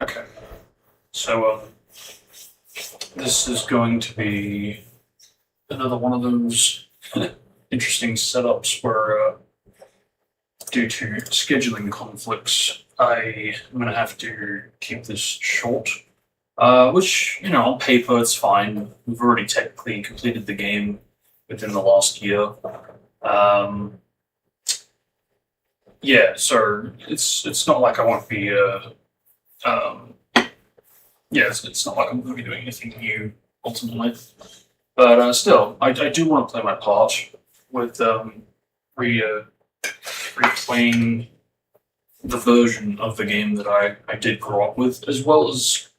Okay, so this is going to be another one of those interesting setups where, due to scheduling conflicts, I am going to have to keep this short. Which, on paper, it's fine. We've already technically completed the game within the last year. Um, yeah, so it's not like I won't be um, yeah, it's not like I'm going to be doing anything new ultimately. But still, I do want to play my part with re replaying the version of the game that I did grow up with, as well as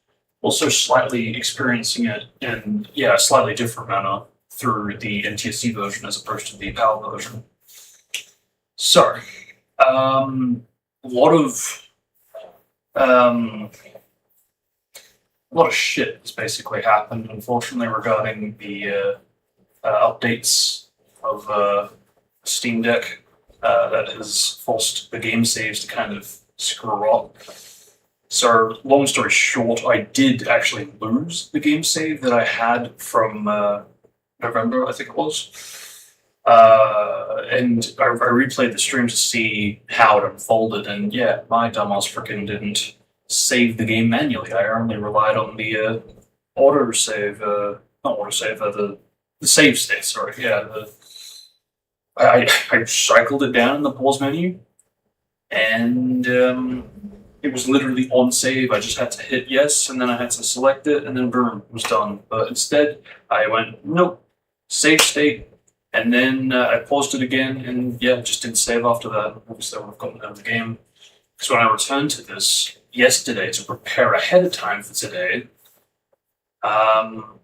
also slightly experiencing it in a slightly different manner through the NTSC version as opposed to the PAL version. So, a lot of um, a lot of shit has basically happened, unfortunately, regarding the updates of Steam Deck that has forced the game saves to kind of screw up. So, long story short, I did actually lose the game save that I had from November, I think it was. And I replayed the stream to see how it unfolded, and yeah, my dumbass freaking didn't save the game manually. I only relied on the autosave, not autosave, the save state, sorry. Yeah, I cycled it down in the pause menu, and it was literally on save. I just had to hit yes, and then I had to select it, and then boom, it was done. But instead, I went, nope, save state, and then I paused it again, and yeah, it just didn't save after that. Obviously, I would have gotten out of the game. Because when I returned to this yesterday to prepare ahead of time for today, um,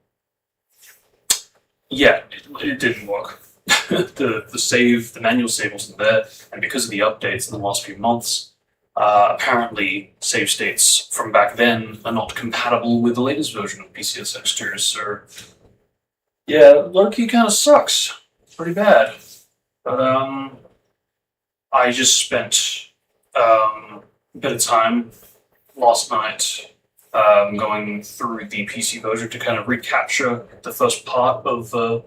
yeah, it didn't work. The manual save wasn't there, and because of the updates in the last few months, apparently save states from back then are not compatible with the latest version of PCSX2. So yeah, low-key kind of sucks. Pretty bad. But I just spent a bit of time last night going through the PC version to kind of recapture the first part of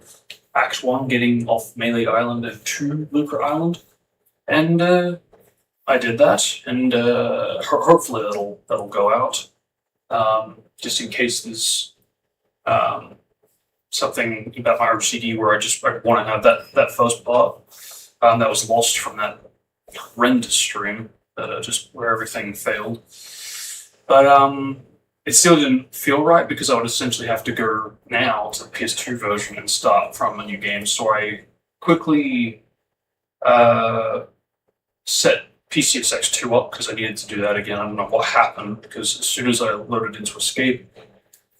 Act 1, getting off Melee Island and to Lucre Island. And I did that, and hopefully that'll go out. Just in case there's um, something about my OCD where I want to have that first part that was lost from that horrendous stream, just where everything failed. But it still didn't feel right because I would essentially have to go now to the PS2 version and start from a new game. So I quickly set PCSX2 up because I needed to do that again. I don't know what happened because as soon as I loaded into Escape,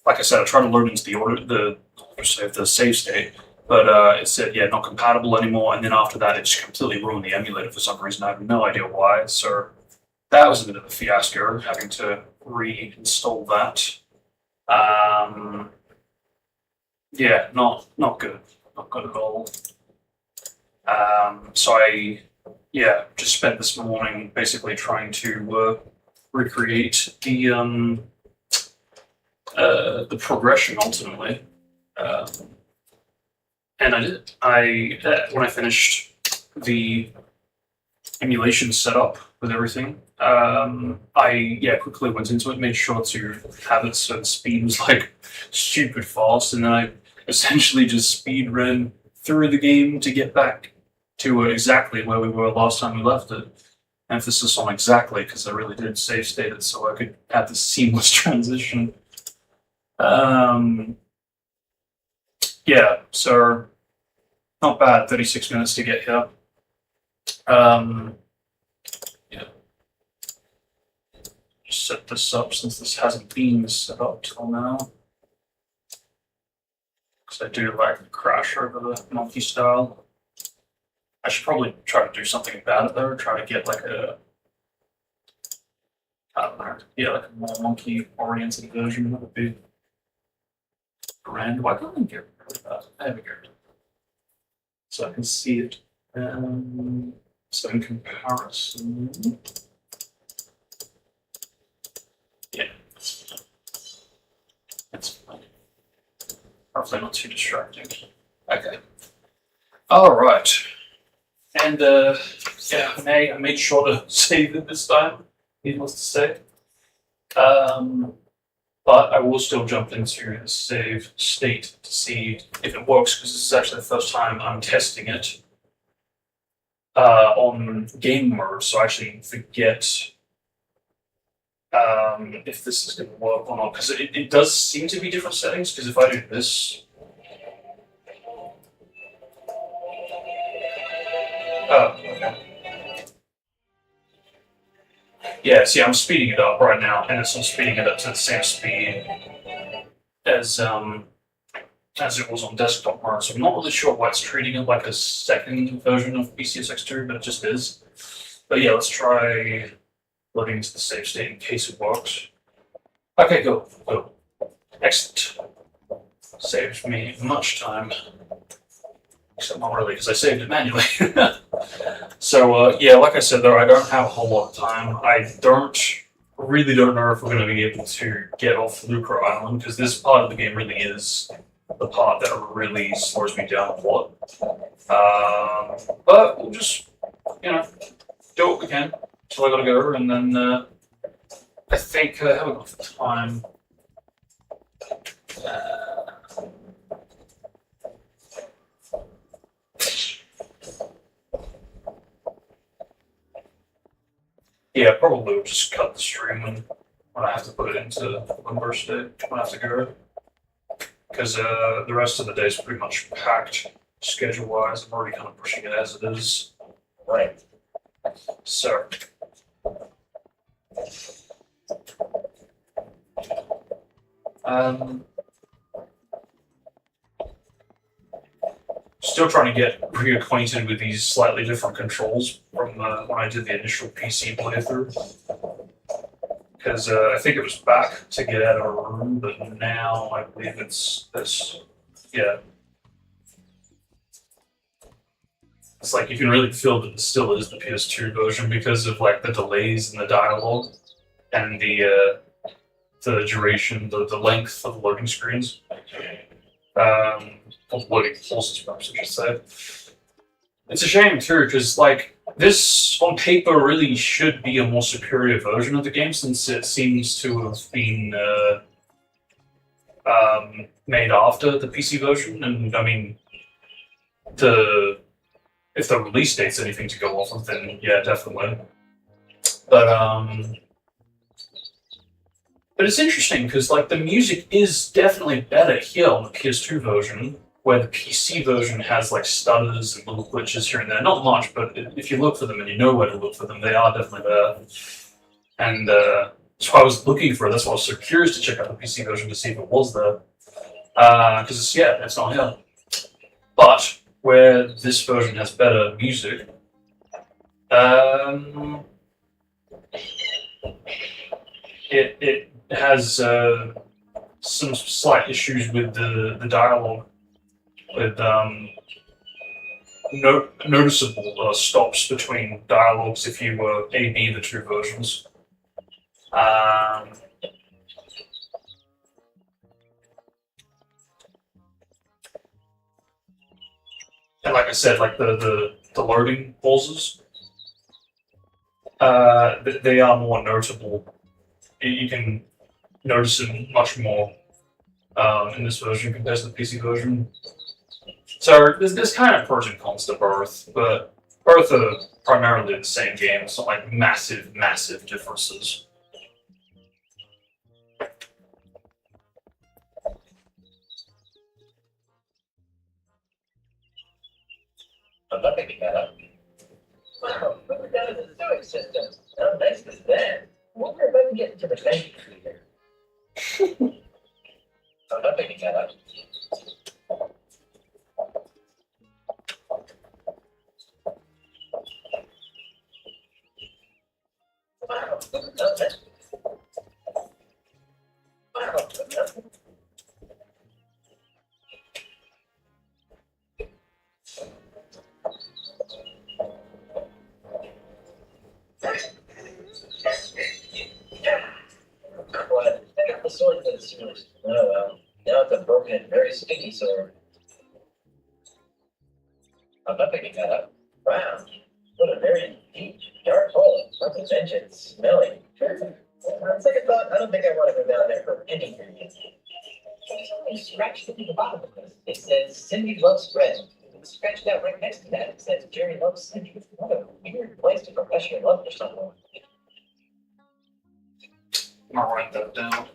like I said, I tried to load into the save state, but it said, yeah, not compatible anymore. And then after that, it just completely ruined the emulator for some reason. I have no idea why. So that was a bit of a fiasco, having to reinstall that. Yeah, not good. Not good at all. So I, just spent this morning basically trying to recreate the progression ultimately. And I did. When I finished the emulation setup with everything, I quickly went into it, made sure to have it so the speed was like stupid fast, and then I essentially just speed ran through the game to get back to exactly where we were last time we left it. Emphasis on exactly because I really did save state it so I could have this seamless transition. So not bad, 36 minutes to get here. Yeah. Just set this up since this hasn't been set up till now. Because I do like to crash over the monkey style. I should probably try to do something about it though, try to get like I don't know, like a more monkey oriented version. That would be grand. Why can't I get rid of that? There we go. So I can see it. So in comparison, yeah, hopefully not too distracting. Okay. All right. And yeah, I made sure to save it this time. Needless to say. But I will still jump into the save state to see if it works, because this is actually the first time I'm testing it on game mode, so I actually forget if this is going to work or not, because it does seem to be different settings, because if I do this... Oh, okay. Yeah, see, I'm speeding it up right now, and it's not speeding it up to the same speed as it was on desktop mode, so I'm not really sure why it's treating it like a second version of PCSX2, but it just is. But yeah, let's try loading into the save state in case it works. Okay, go. Excellent. Saves me much time. Except not really, because I saved it manually. So, yeah, like I said, though, I don't have a whole lot of time. I really don't know if we're going to be able to get off Lucre Island, because this part of the game really is the part that really slows me down a lot. But we'll just, do what we can until I gotta go, and then I think I haven't got the time. Yeah, probably we'll just cut the stream when I have to put it into limbo state when I have to go. Because the rest of the day is pretty much packed schedule-wise. I'm already kind of pushing it as it is. Right. So. Still trying to get reacquainted with these slightly different controls from when I did the initial PC playthrough. Because I think it was back to get out of a room, but now I believe it's this. Yeah. It's like you can really feel that it still is the PS2 version because of like the delays in the dialogue and the duration, the length of the loading screens. Of loading pulses, perhaps I should say. It's a shame too, because like this on paper really should be a more superior version of the game, since it seems to have been made after the PC version, and I mean, if the release date's anything to go off of, then yeah, definitely. But it's interesting because like the music is definitely better here on the PS2 version, where the PC version has like stutters and little glitches here and there. Not much, but if you look for them and you know where to look for them, they are definitely there. And that's why I was looking for it. That's why I was so curious to check out the PC version to see if it was there. Because it's not here. But where this version has better music, it has some slight issues with the dialogue, with noticeable stops between dialogues if you were A/B the two versions. And like I said, like the loading pauses, they are more notable. You can notice it much more in this version compared to the PC version. So there's kind of pros and cons to both, but both are primarily the same game. It's not like massive differences. I'm not picking that up. Wow, we were down in the sewage system. How nice is that? Wonder if I can get into the vacuum cleaner. I'm not picking that up. Wow, who does that? Wow, who does that? What? I got the sword for the sewers. Oh well. Now it's a broken broken and very sticky, so I'm not picking that up. Wow, what a very deep, dark hole. Something's ancient, smelly. On second thought, I don't think I want to go down there for any reason. He's only scratched into the bottom of this. It says Cindy loves bread. Scratched out right next to that, it says Jerry loves Cindy. What a weird place to profess your love for someone. I'll write that down.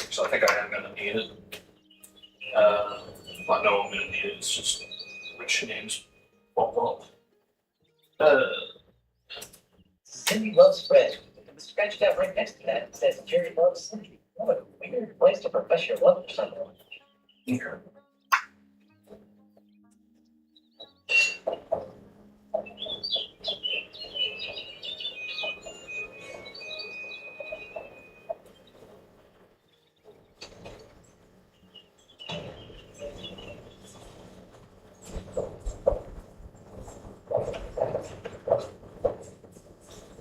So I think I am going to need it. I know I'm going to need it. It's just which names pop up. Cindy loves bread. Scratched out right next to that, it says Jerry loves Cindy. What a weird place to profess your love for someone. Here.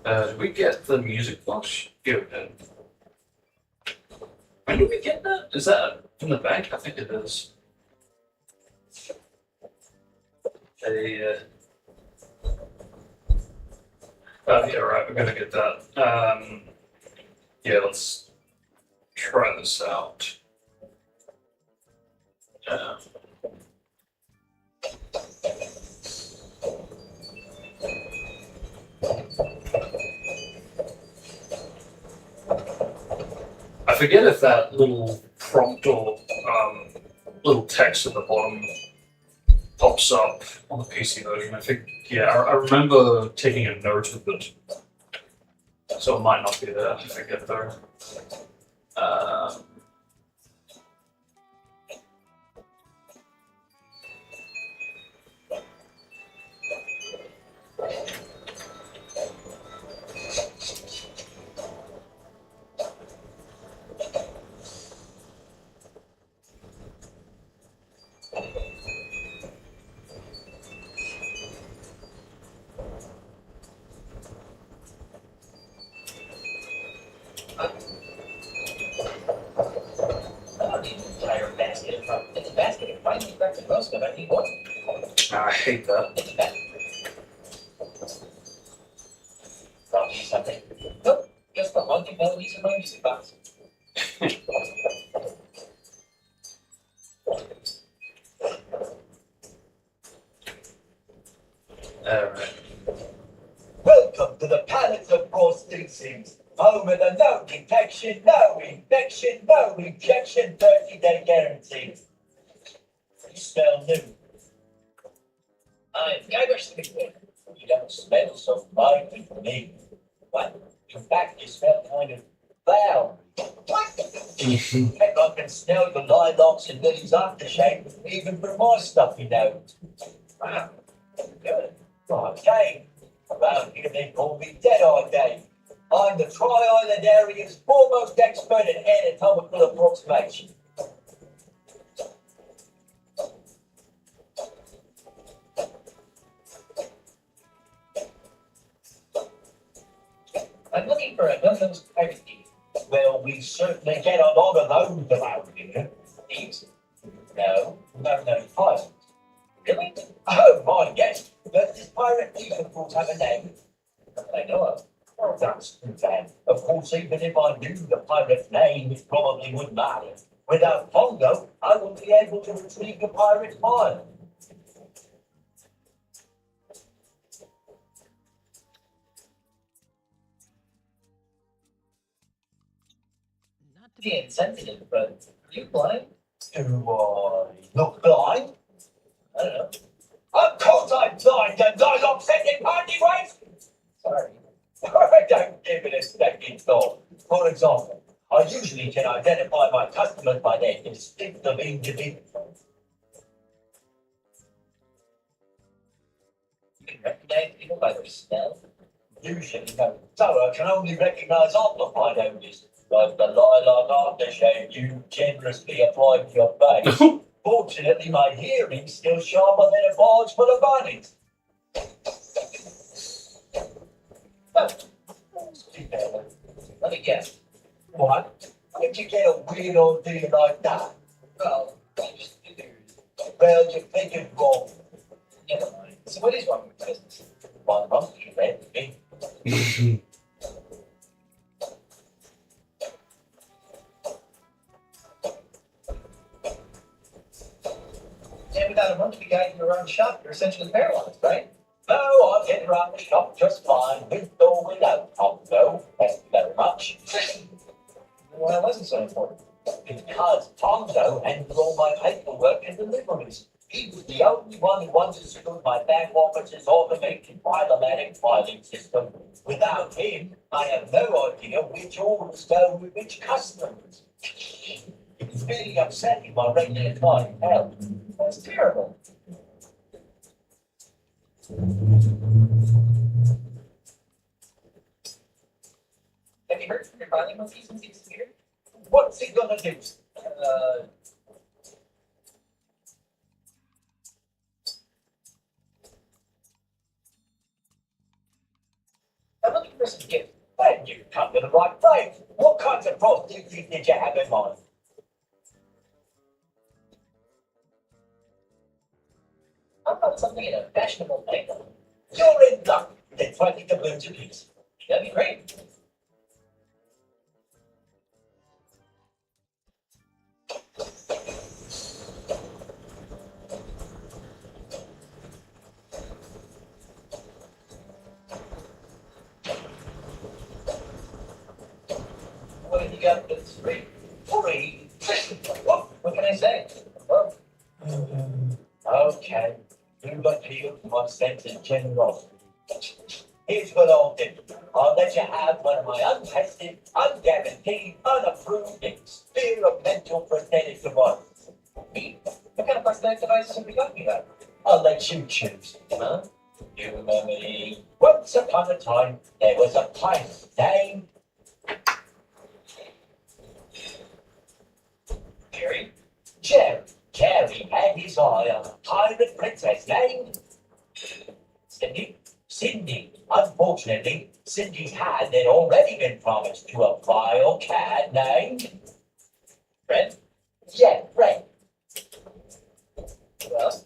Did we get the music box? Yeah, we did. When did we get that? Is that from the bank? I think it is. Oh, yeah, right, we're gonna get that. Yeah, let's try this out. I forget if that little prompt or little text at the bottom pops up on the PC version. I think, yeah, I remember taking a note of it. So it might not be there if I get there. I hate that. Something. Nope, just the haunting melodies in my music box. Alright. Welcome to the Palace of Frosted Sings. Home of the no detection, no infection, no rejection, 30-day guarantee. You smell new. I wish to be good. You don't smell so mighty to me. What? In fact, you smell kind of foul. Heck, I can smell the lilacs and Lily's aftershave, even from my stuffy nose. Wow, good. Okay. Around here they call me Dead-Eye Dave. I'm the Tri-Island area's foremost expert in anatomical approximation. I'm looking for a no-nose pirate thief. Well, we certainly get a lot of those around here. Thieves? No, no-nose pirates. Really? Oh, my, yes. But this pirate thief, of course, have a name. I know of. Well, that's too bad. Of course, even if I knew the pirate's name, it probably wouldn't matter. Without Pongo, I wouldn't be able to retrieve the pirate's file. Not to be insensitive, but are you blind? Do I look blind? I don't know. Of course I'm blind, and I'm upsetting party ways! Sorry. Don't give it a second thought. For example, I usually can identify my customers by their distinctive individual. You can recognize people by their smell? Usually, no. So I can only recognize amplified odours, like the lilac aftershave you generously applied to your face. Fortunately, my hearing's still sharper than a barge full of bunnies. Let me guess. What? Where'd you get a weird idea like that? well, you figured wrong. Never mind. So what is wrong with the business? 1 month, you read me. And without a monkey guy in your own shop, you're essentially paralyzed, right? No, I'm getting around the shop just fine, with or without Tom, though. Thank you very much. Why wasn't so important? Because Tonto handled all my paperwork and deliveries. He was the only one who understood my back office's automated filomatic filing system. Without him, I have no idea which orders go with which customers. It was really upsetting my regular clientele. That's terrible. Have you heard from your filing monkey since he disappeared? What's he gonna do? I'm looking for some gift. Then you come to the right place. What kinds of prostitutes did you have in mind? How about something in a fashionable paper? You're in luck. They're trying to bloom to peace. That'd be great. What have you got that's free? Free. What can I say? Well, Okay, you appeal to my sense of generosity. Here's what I'll do. I'll let you have one of my untested, unguaranteed, unapproved experimental prosthetic devices. what kind of prosthetic devices are we talking about? I'll let you choose. Huh? You remember me? Once upon a time, there was a pirate named Jerry? Jerry. Jerry had his eye on a pirate princess named Cindy? Cindy. Unfortunately, Cindy's hand had already been promised to a vile cat named Fred? Yeah, Fred. Well,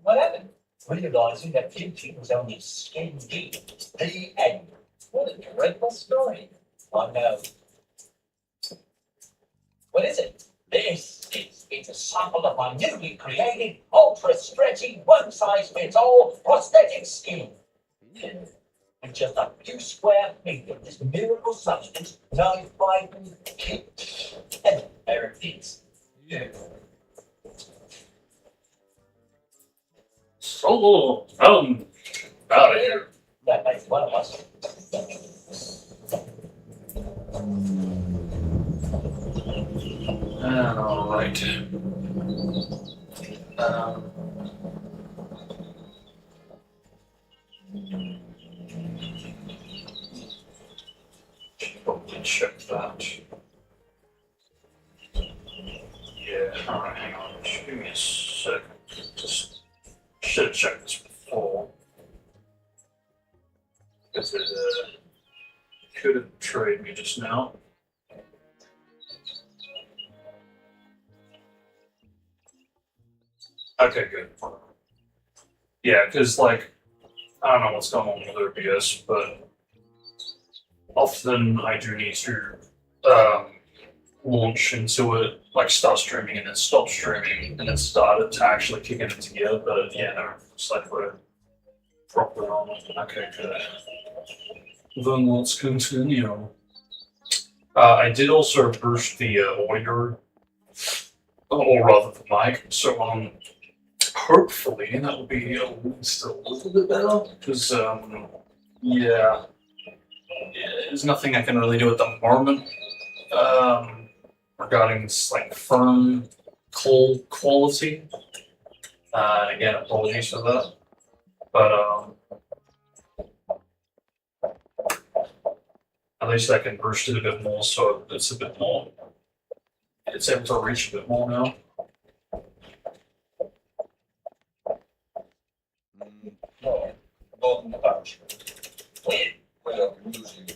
what happened? Realizing that beauty was only skin deep. The end. What a dreadful story. I know. What is it? It's a sample of my newly created, ultra-stretchy, one-size-fits-all prosthetic skin. With just a few square feet of this miracle substance, known by and there it is. Yeah. So, out of here. That makes one of us. All right. Probably check that. Yeah, alright, hang on. Just give me a second. Just should have checked this before. Because it could have betrayed me just now. Okay, good. Yeah, because, like, I don't know what's going on with OBS, but often I do need to launch into it, like start streaming and then stop streaming, and then start to actually kicking it together. But yeah, no, it's like we're properly on it. Okay, good. Then let's continue. I did also boost the audio, or rather the mic, so hopefully that will be at least a little bit better, because yeah, there's nothing I can really do at the moment regarding this like firm call quality. Again, apologies for that, but at least I can boost it a bit more, so it's a bit more. It's able to reach a bit more now. No, not in the bunch. We are losing.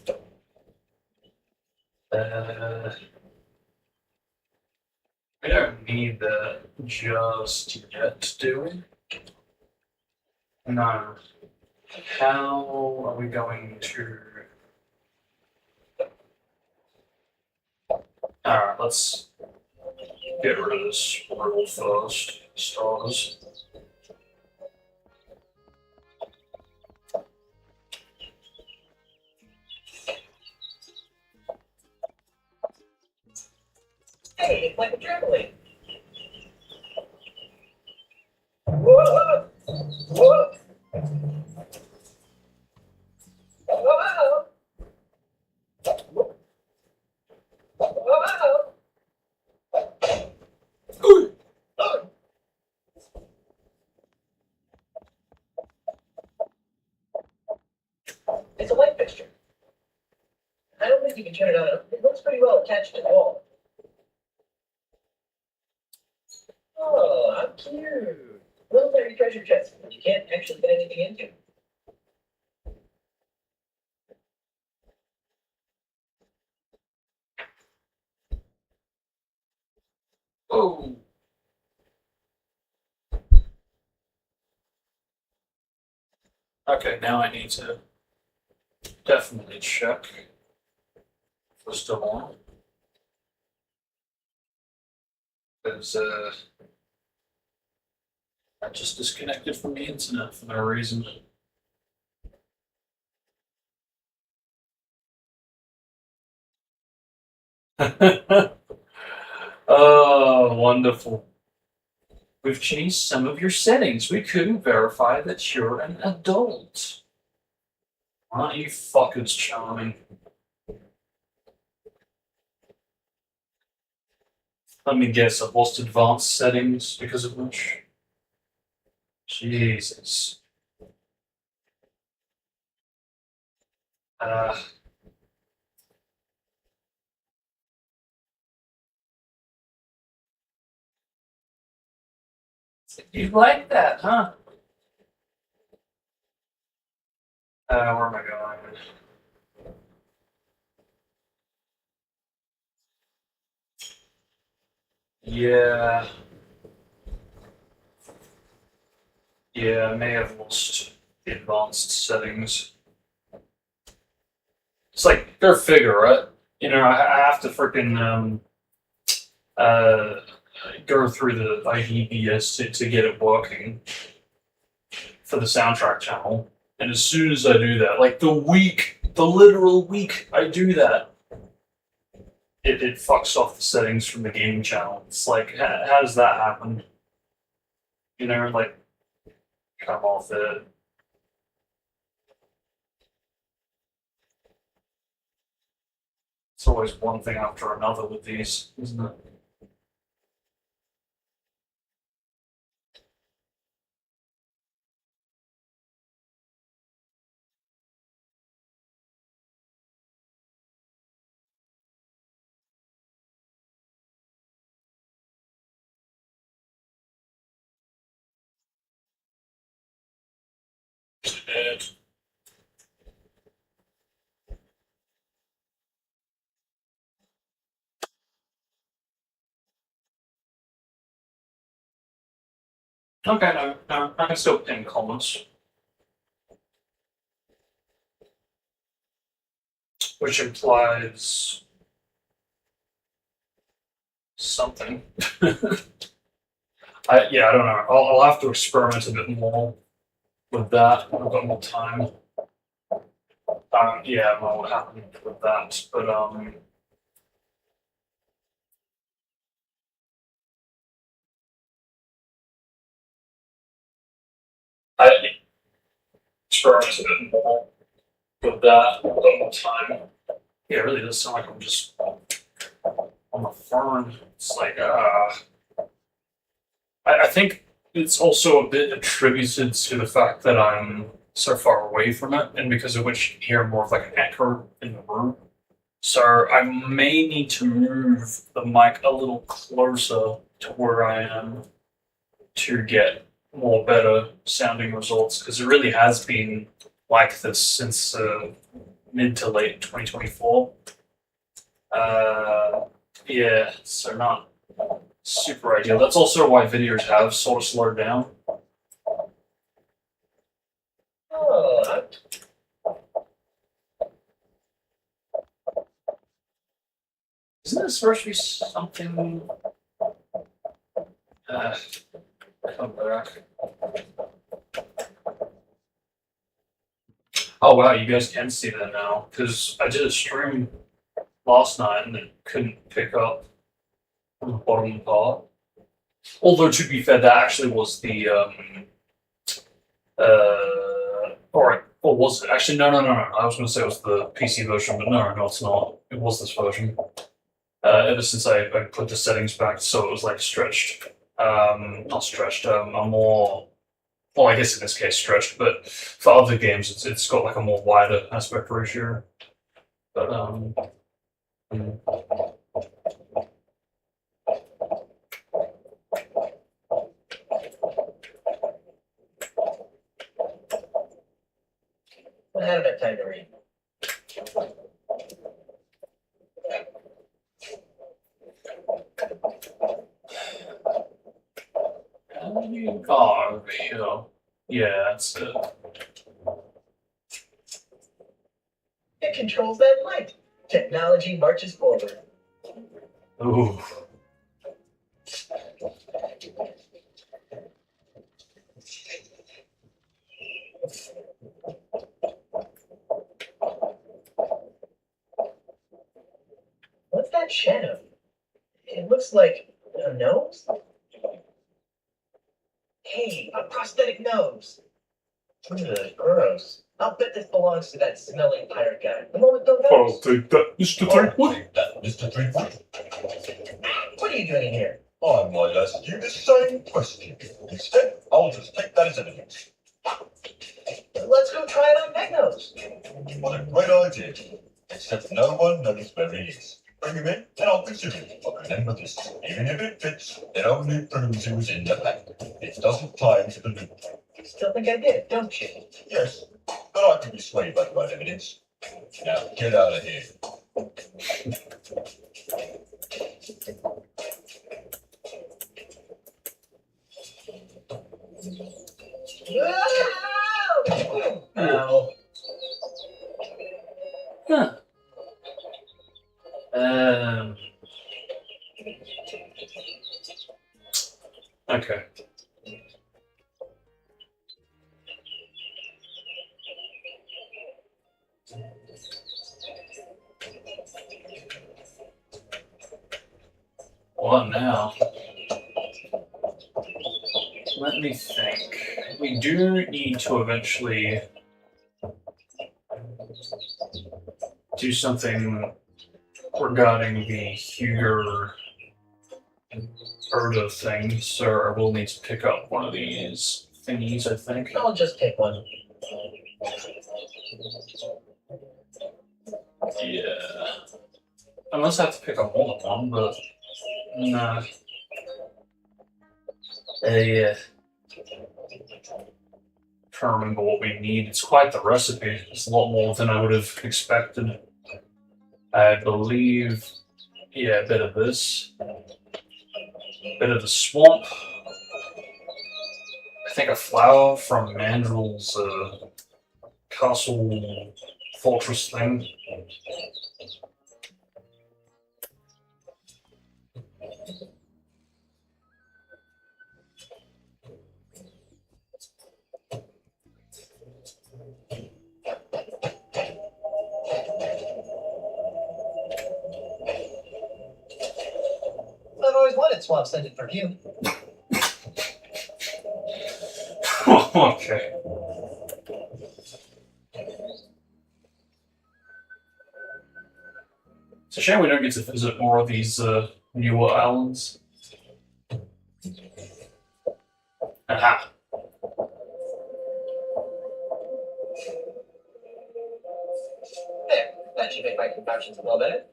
I don't need the just yet, do we? No. How are we going to... Alright, let's get rid of this world first. Stars. Hey, it's like a trampoline. Whoa! Whoa! Whoa! Whoa! Oh. It's a light fixture. I don't think you can turn it on. It looks pretty well attached to the wall. Oh, how cute. Military treasure chest. You can't actually get anything into. Oh! Okay, now I need to definitely check if we're still on. Because I just disconnected from the internet for no reason. Oh, wonderful. We've changed some of your settings. We couldn't verify that you're an adult. Aren't you fuckers charming? Let me guess, I've lost advanced settings because of which. Jesus. You like that, huh? Where am I going? Yeah. Yeah, I may have lost the advanced settings. It's like, go figure, right? You know, I have to freaking go through the IDBS to get it working for the soundtrack channel. And as soon as I do that, like the literal week I do that, it fucks off the settings from the gaming channel. It's like, how does that happen? You know, like, come off it. It's always one thing after another with these, isn't it? It. Okay, no, I can still pin comments, which implies something. I don't know. I'll have to experiment a bit more with that when I've got more time. Yeah, I don't know what happened with that, but I experiment a bit more with that when I've got more time. Yeah, it really does sound like I'm just on the phone. It's like, I think it's also a bit attributed to the fact that I'm so far away from it, and because of which you can hear more of like an echo in the room. So I may need to move the mic a little closer to where I am to get more better sounding results, because it really has been like this since mid to late 2024. Yeah, so not super ideal. That's also why videos have sort of slowed down. Oh, Isn't this supposed to be something? Come back. Oh wow, you guys can see that now because I did a stream last night and it couldn't pick up on the bottom part. Although to be fair, that actually was the or was it actually? No. I was going to say it was the PC version, but no, it's not. It was this version. Ever since I put the settings back, so it was like stretched. Not stretched. A more, well, I guess in this case stretched, but for other games, it's got like a more wider aspect ratio. But I haven't had time to read. oh, over here. Yeah, that's it. It controls that light. Technology marches forward. Ooh. What's that shadow? It looks like a nose? Hey, a prosthetic nose. Ugh, gross. I'll bet this belongs to that smelly pirate guy. The one with no nose. Take that, Mr. Threepwood. That Mr. Threepwood. What are you doing in here? I might ask you the same question. Instead, I'll just take that as evidence. Let's go try it on Magnus. What a great idea. Except no one knows where he is. Bring him in, and I'll consider it. But remember this, even if it fits, it only proves he was in the pack. It doesn't tie him to the loop. Still think I did, don't you? Yes, but I can be swayed by the right evidence. Now, get out of here. Ow! Huh. Okay. What now? Let me think. We do need to eventually do something regarding the Huger Erda thing, so I will need to pick up one of these thingies, I think. I'll just take one. Yeah. Unless I have to pick up more than one, but nah. Yeah. Trying to remember what we need. It's quite the recipe. It's a lot more than I would have expected. I believe, yeah, a bit of this. A bit of the swamp. I think a flower from Mandrel's castle fortress thing. I've always wanted swamp scented perfume. Okay. It's a shame we don't get to visit more of these newer islands. Aha. There, that should make my concoction smell better.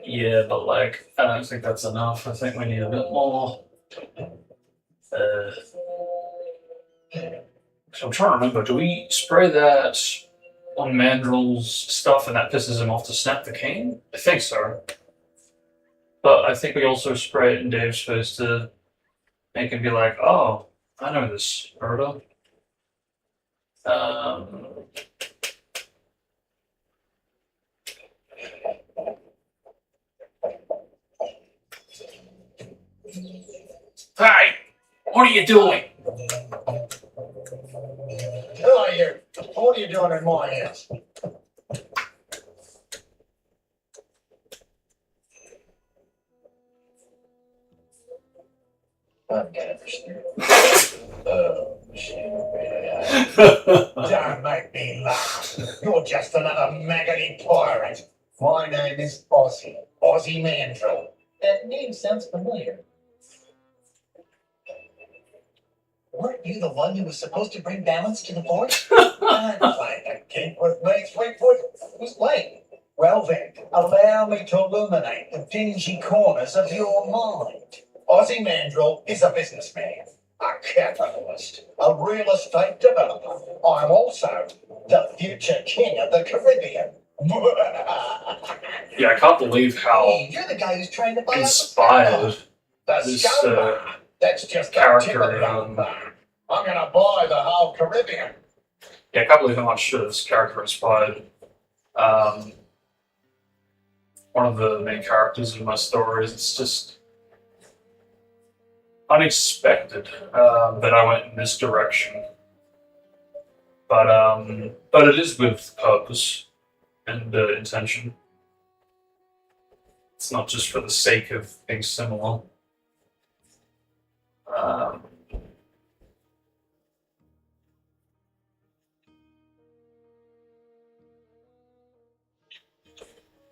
Yeah, but like, I don't think that's enough. I think we need a bit more. So I'm trying to remember, do we spray that on Mandrel's stuff and that pisses him off to snap the cane? I think so. But I think we also spray it in Dave's face to make him be like, oh, I know this murder. Um, Hey, what are you doing? Who are you? What are you doing in my house? I'm gonna Oh, shit. Don't make me laugh. You're just another maggoty pirate. My name is Ozzy. Ozzy Mandrill. That name sounds familiar. Weren't you the one who was supposed to bring balance to the board? Don't play the kid with me, Fleetwood. Who's playing? Well then, allow me to illuminate the dingy corners of your mind. Ozzy Mandrill is a businessman, a capitalist, a real estate developer. I'm also the future king of the Caribbean. Yeah, I can't believe how Hey, you're the guy who's trying to buy inspired The this scumbag. That's just the character, tip of the iceberg. I'm gonna buy the whole Caribbean. yeah, I can't believe how much this character inspired one of the main characters in my stories. It's just unexpected that I went in this direction, but it is with purpose and intention. It's not just for the sake of being similar.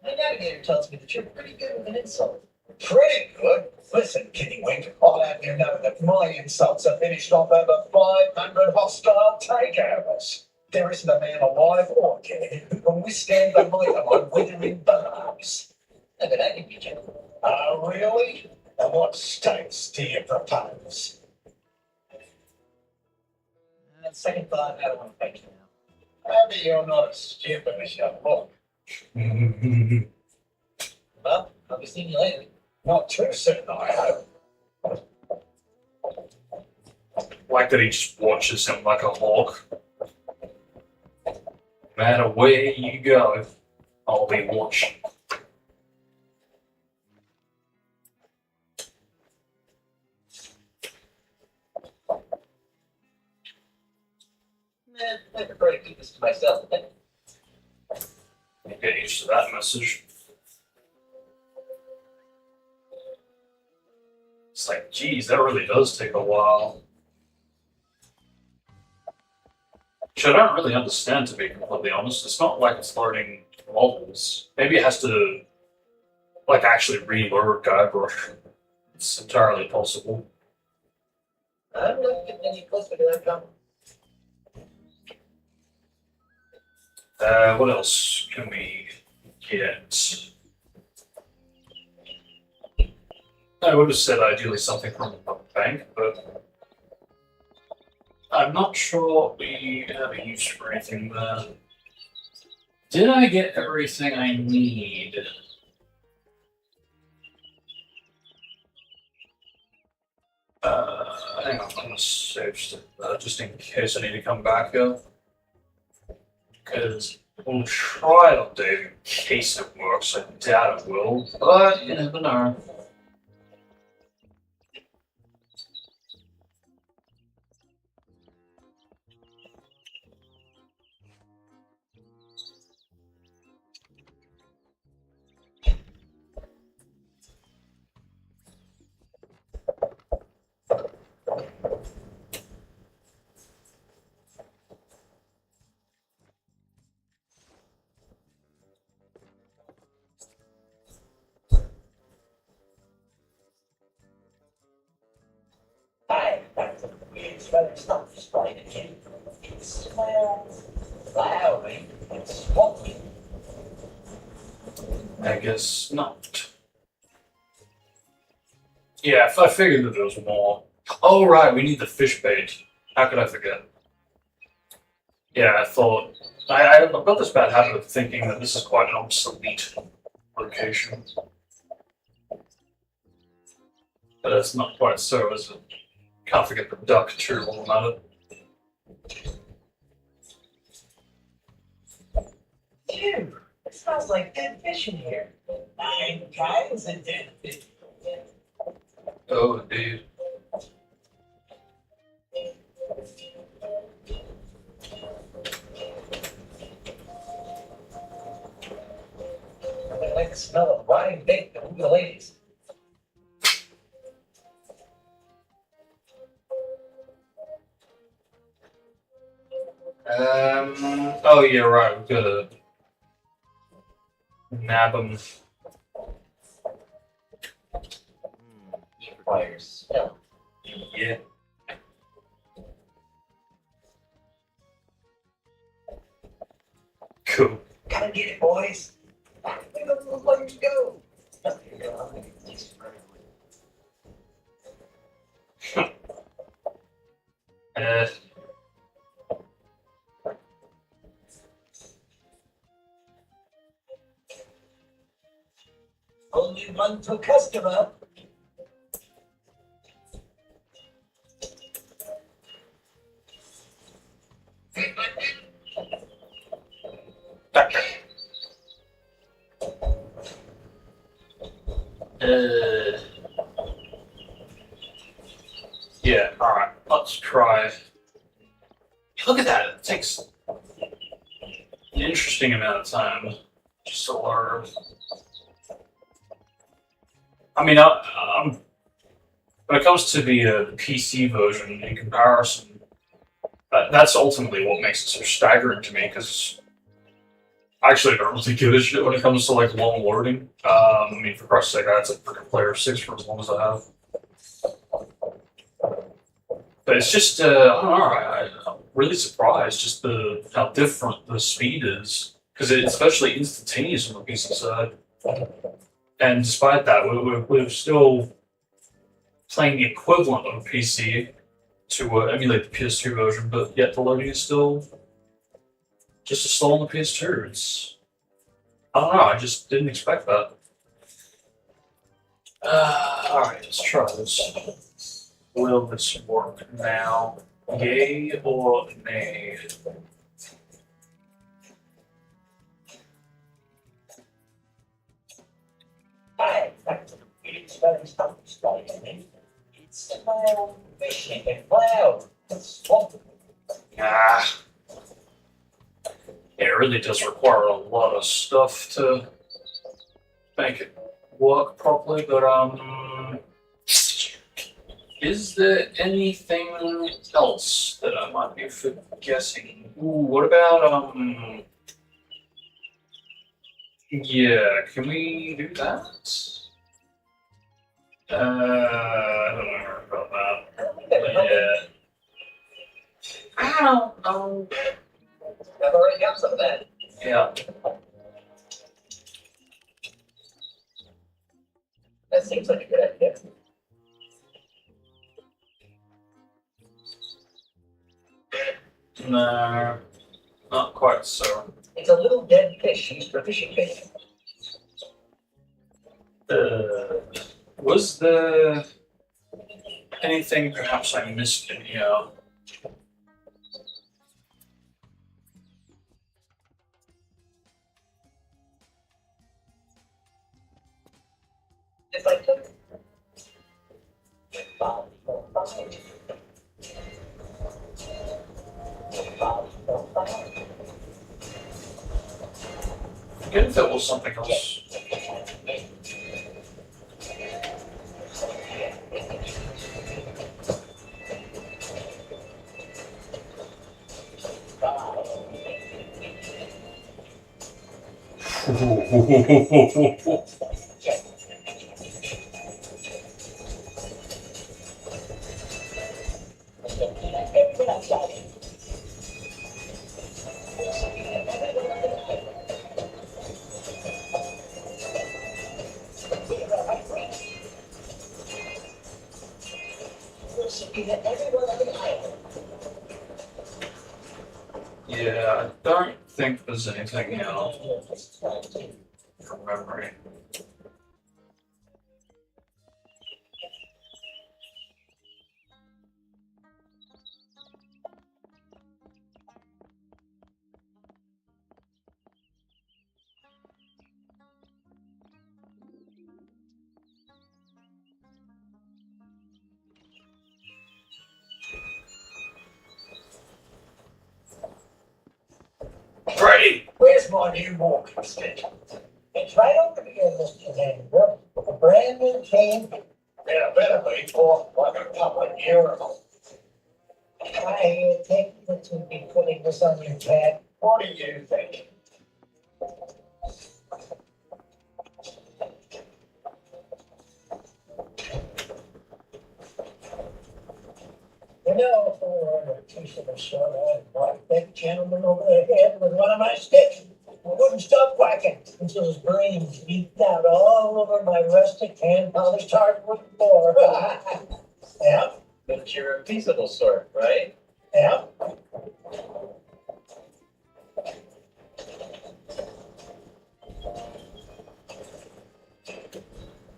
My navigator tells me that you're pretty good with an insult. Pretty good. Listen, Kittywink, I'll have you know that my insults have finished off over 500 hostile takeovers. There isn't a man alive or dead who can withstand the might of my withering barbs. I bet I can beat you. Oh, really? And what stakes do you propose? Second thought, I don't want to fight you now. Maybe you're not as stupid as you look. Well, I'll be seeing you later. Not too soon, I hope. Like that he just watches him like a hawk. No matter where you go, I'll be watching. I prefer to keep this to myself. Get used to that message. It's like, geez, that really does take a while. Which I don't really understand, to be completely honest. It's not like it's learning models. Maybe it has to, like, actually relearn Guybrush. It's entirely possible. I'm not getting any closer to that problem. What else can we get? I would have said ideally something from the bank, but I'm not sure we have a use for anything there. Did I get everything I need? Hang on, I'm gonna save just in case I need to come back here. Because we'll try it on Dave in case it works. I doubt it will, but you never know. Hey, that's a weird smelling stuff spraying again. It smells flowery and swampy. I guess not. Yeah, I figured that there was more. Oh, right, we need the fish bait. How could I forget? Yeah, I thought. I've got this bad habit of thinking that this is quite an obsolete location. But it's not quite so, is it? Can't forget the duck too while I'm at it. Phew, it smells like dead fish in here. 9 kinds of dead fish. Oh, indeed. I like the smell of rotting bacon and the ladies. Oh yeah, right. We've got to nab them. Fire smell. Yeah. Cool. Gotta get it, boys. Where the little players go? Uh, Only one per customer. uh, yeah, alright. Let's try. Look at that. It takes an interesting amount of time just to learn. I mean, when it comes to the PC version in comparison, that's ultimately what makes it so staggering to me, because I actually don't really give a shit when it comes to like long loading. I mean, for Christ's sake, I had to freaking play R6 for as long as I have. But it's just, I don't know, I'm really surprised just how different the speed is, because it's especially instantaneous on the PC side. And despite that, we're still playing the equivalent of a PC to emulate the PS2 version, but yet the loading is still just as slow on the PS2. I don't know, I just didn't expect that. Alright, let's try this. Will this work now? Yay or nay? Hi, it's very satisfying. It's smell fishy and cloud and swamp. Ah. It really does require a lot of stuff to make it work properly, but is there anything else that I might be forgetting? Ooh, what about yeah, can we do that? I don't know about that. Yeah. I don't know. I've already got some of that. Yeah. That seems like a good idea. No, not quite so. It's a little dead fish used for fishing bait. Was there anything perhaps I missed in here? If I took Forget if there was something else. Yeah, I don't think there's anything else from memory. my new walking stick. It's right over here, Mr. Vanderbilt, with a brand new chain. Yeah, better be for like a couple of years. I think that you'd be putting this on your tab. What do you think? You know, for a piece of a short, I'd whack that gentleman over the head with one of my sticks. I wouldn't stop whacking until his brains leaked out all over my rustic hand-polished hardwood floor. Yeah, But you're a peaceable sort, right? yeah.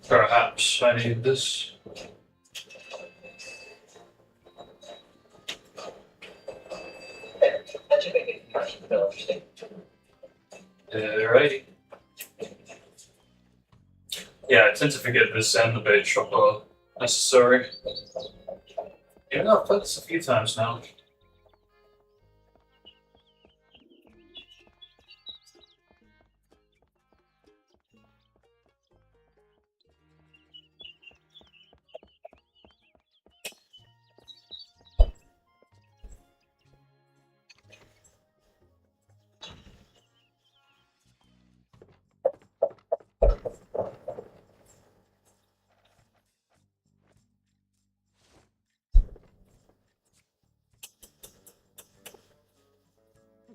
Perhaps I need this. There, that should make it more interesting. Alrighty. Yeah, I tend to forget this and the bait shop are necessary. Even though I've played this a few times now.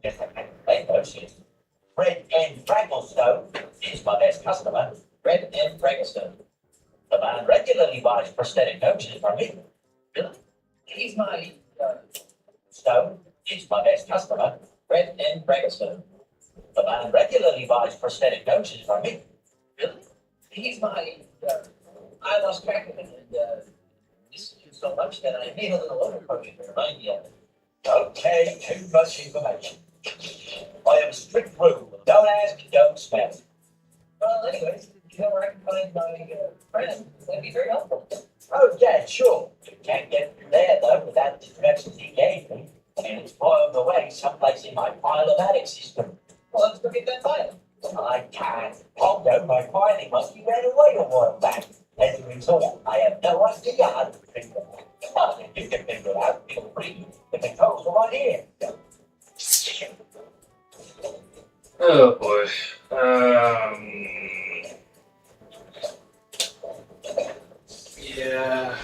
Hey, Lucius. Red and Bracklestone is my best customer. Red and Bracklestone. The man regularly buys prosthetic noses from me. Really? He's my Stone is my best customer. Red and Bracklestone. The man regularly buys prosthetic noses from me. Really? He's my I lost track of him and this is so much that I made a little overcoaching to remind you of it. Okay, too much information. I have a strict rule. Don't ask, don't smell. Well, anyways, you know where I can find my friend? That'd be very helpful. Oh, yeah, sure. You can't get through there, though, without the directions he gave me. And it's boiled away someplace in my file-o-matic system. Well, let's go get that file. I can't. Although my filing must be read away a while back. As a result, I have no idea how to figure it out. Well, if you can figure it out, feel free. The controls are right here. Oh boy. Yeah.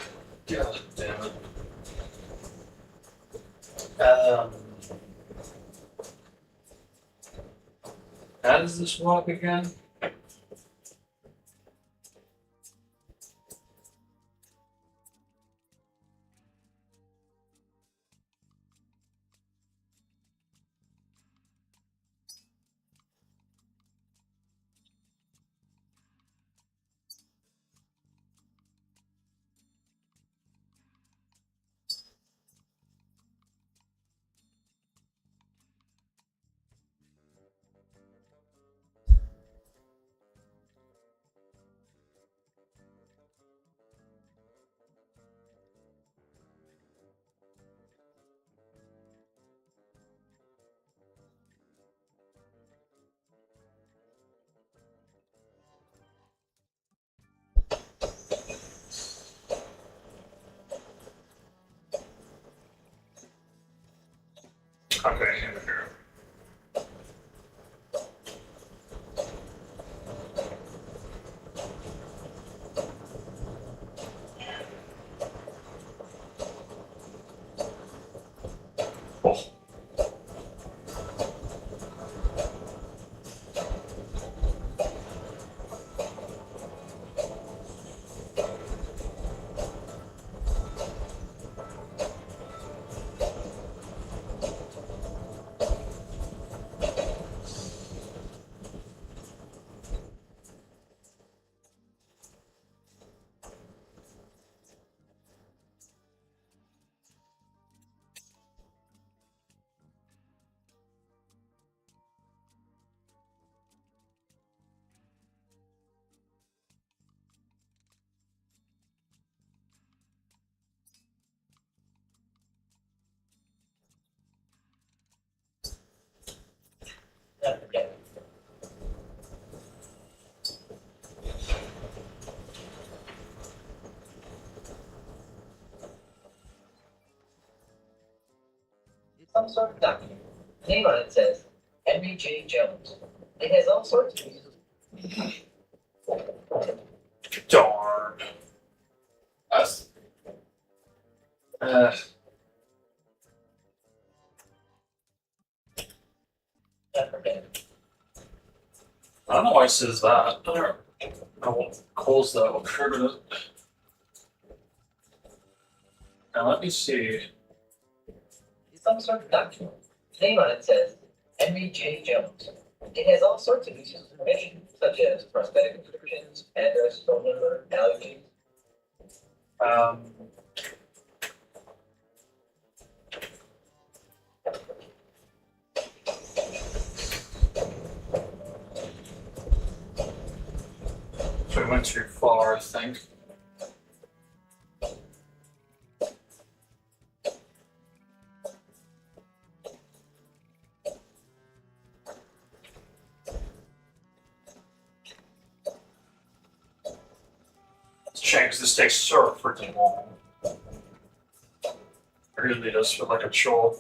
God damn it. How does this work again? some sort of document. The name on it says Henry J. Jones. It has all sorts of uses. Darn. That's. I forget. I don't know why it says that. I don't know what caused that or triggered it. Now let me see. It's some sort of document. The name on it says Henry J. Jones. It has all sorts of uses of information, such as prosthetic descriptions, address, phone number, allergies. Um, so we went too far, I think. It's a shame 'cause this takes so freaking long. It really does feel like a chore.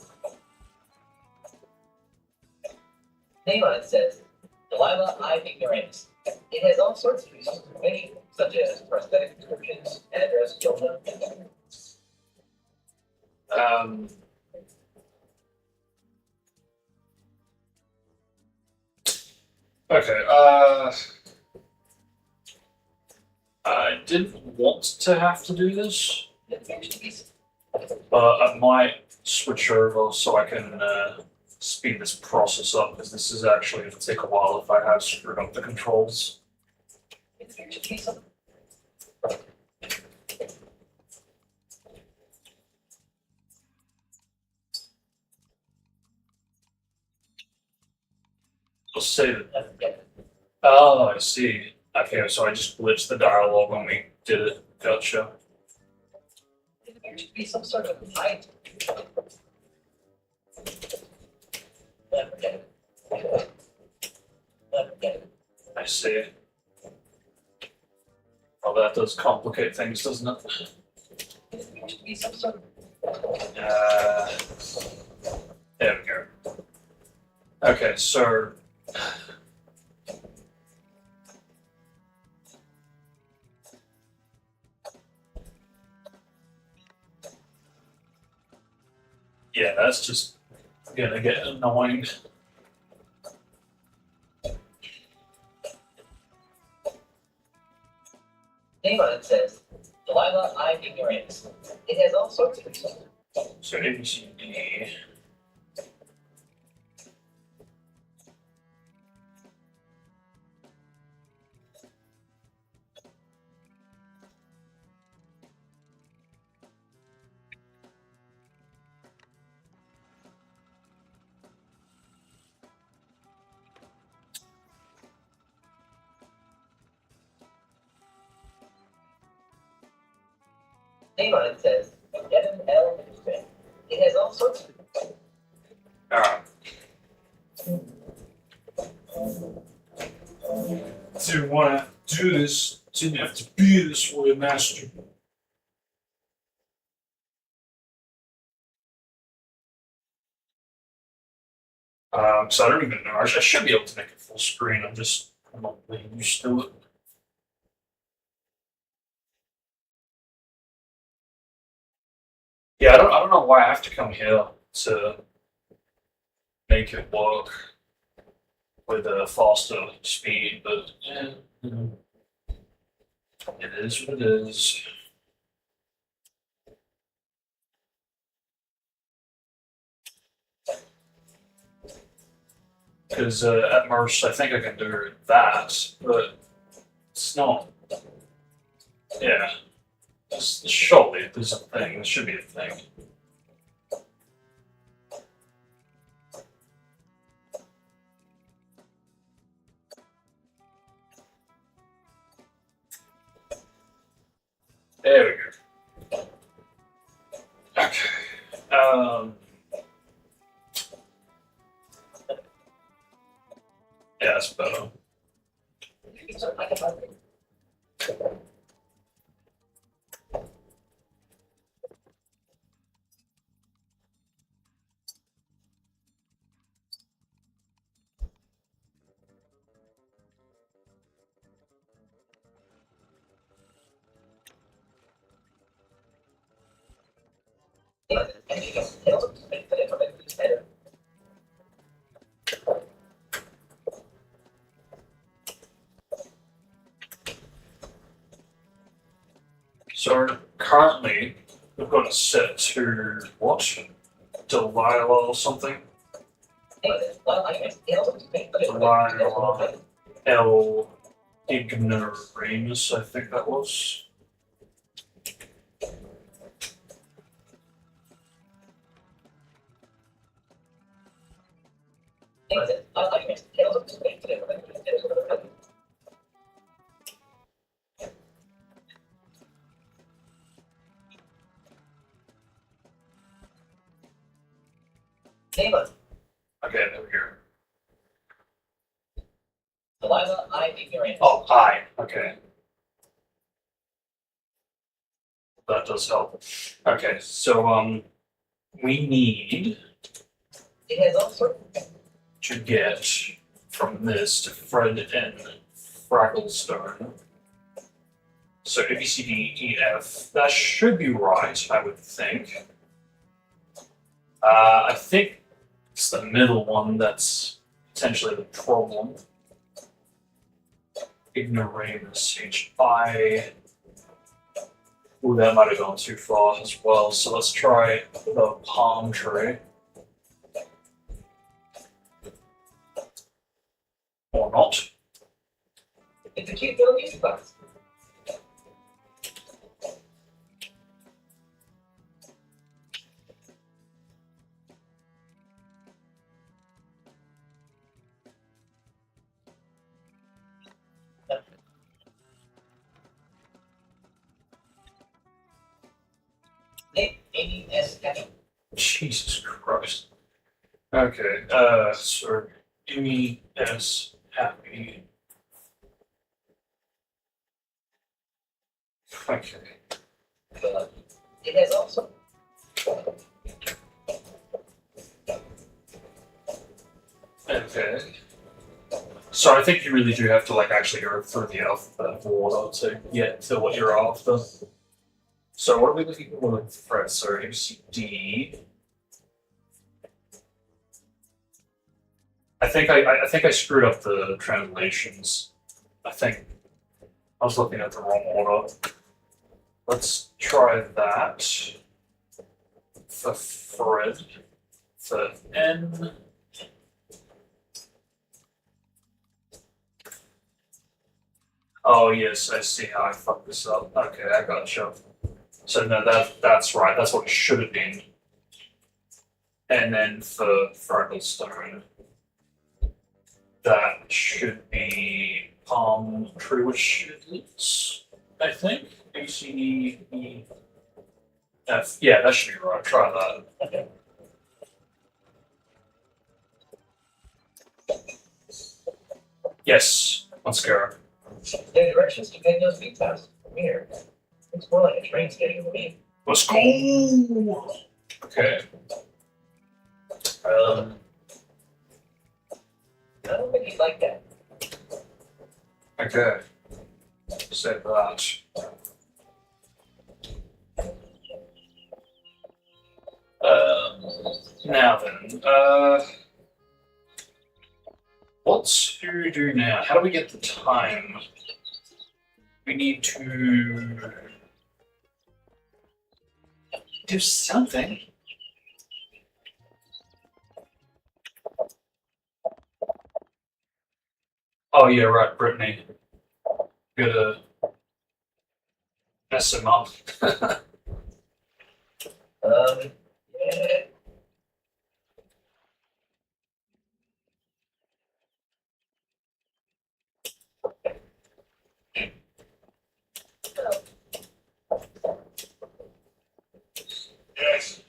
Name on it says Delilah I. Ignoramus. It has all sorts of uses of information, such as prosthetic descriptions, address, phone number. Um, okay, I didn't want to have to do this, It appears to be but I might switch over so I can speed this process up because this is actually going to take a while if I have screwed up the controls. it appears to be some. Let's save it. I forget. Oh, I see. Okay, so I just glitched the dialogue when we did it. Gotcha. It appears to be some sort of height. I forget. I forget. I see. Well, that does complicate things, doesn't it? It appears to be some sort of. There we go. Okay, so. Yeah, that's just gonna get annoying. Name on it says Delilah I. Ignoramus. It has all sorts of uses. So ABCD. Name on it says Devin L. Smith. It has all sorts of. Alright. Didn't want to do this. Didn't have to be this way, master. So I don't even know. I should be able to make it full screen. I'm not really used to it. Yeah, I don't know why I have to come here to make it work with a faster speed, but yeah, you know, it is what it is. Because at most, I think I can do that, but it's not. Yeah, surely there's a thing. There should be a thing. There we go. Okay. Yeah, that's better. It's sort of like a. So currently, we've got it set to what? Delilah or something? Delilah L. Ignoramus, I think that was. Okay, there we go. Delilah, I ignorant. Oh, hi. Okay. That does help. Okay, so we need It has all sorts to get from this to Fred and Fragglestone. So A B C D E F. That should be right, I would think. I think it's the middle one that's potentially the problem. Ignoramus, H-I. Ooh, that might have gone too far as well. So let's try the palm tree. Or not. It's a cute little music box. Nick, Amy, S. Ketchum. Jesus Christ. Okay, so Amy is happy. Okay. It has also. Okay. So I think you really do have to like actually go through the alphabet order to get to what you're after. So what are we looking for with Fred? So A, B, C, D. I think I screwed up the translations. I think I was looking at the wrong order. Let's try that for Fred. For N. Oh yes, I see how I fucked this up. Okay, I gotcha. So no, that's right. That's what it should have been. And then for Fragglestone, that should be palm tree, which it is, I think. A C D E F. Yeah, that should be right. Try that. Okay. Yes. Let's go. Their directions to Pegno's Beach House. From here. It's more like a train station to me. Let's go. Okay. I don't think he'd like that. Okay. Save that. Now then, what to do now? How do we get the time? We need to do something. Oh yeah, right, Brittany. Gotta mess him up. Yeah. Yes.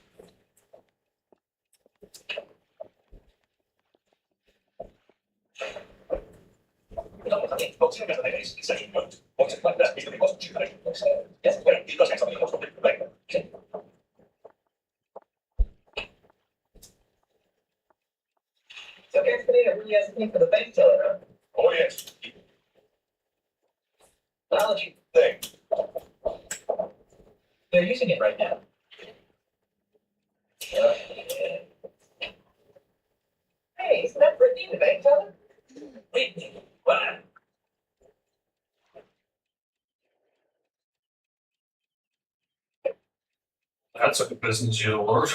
So Anthony really has a thing for the bank teller, huh? Oh, yes. Biology. Thing. They're using it right now. Brittany the bank teller? Brittany, what? That's like a business, you lord.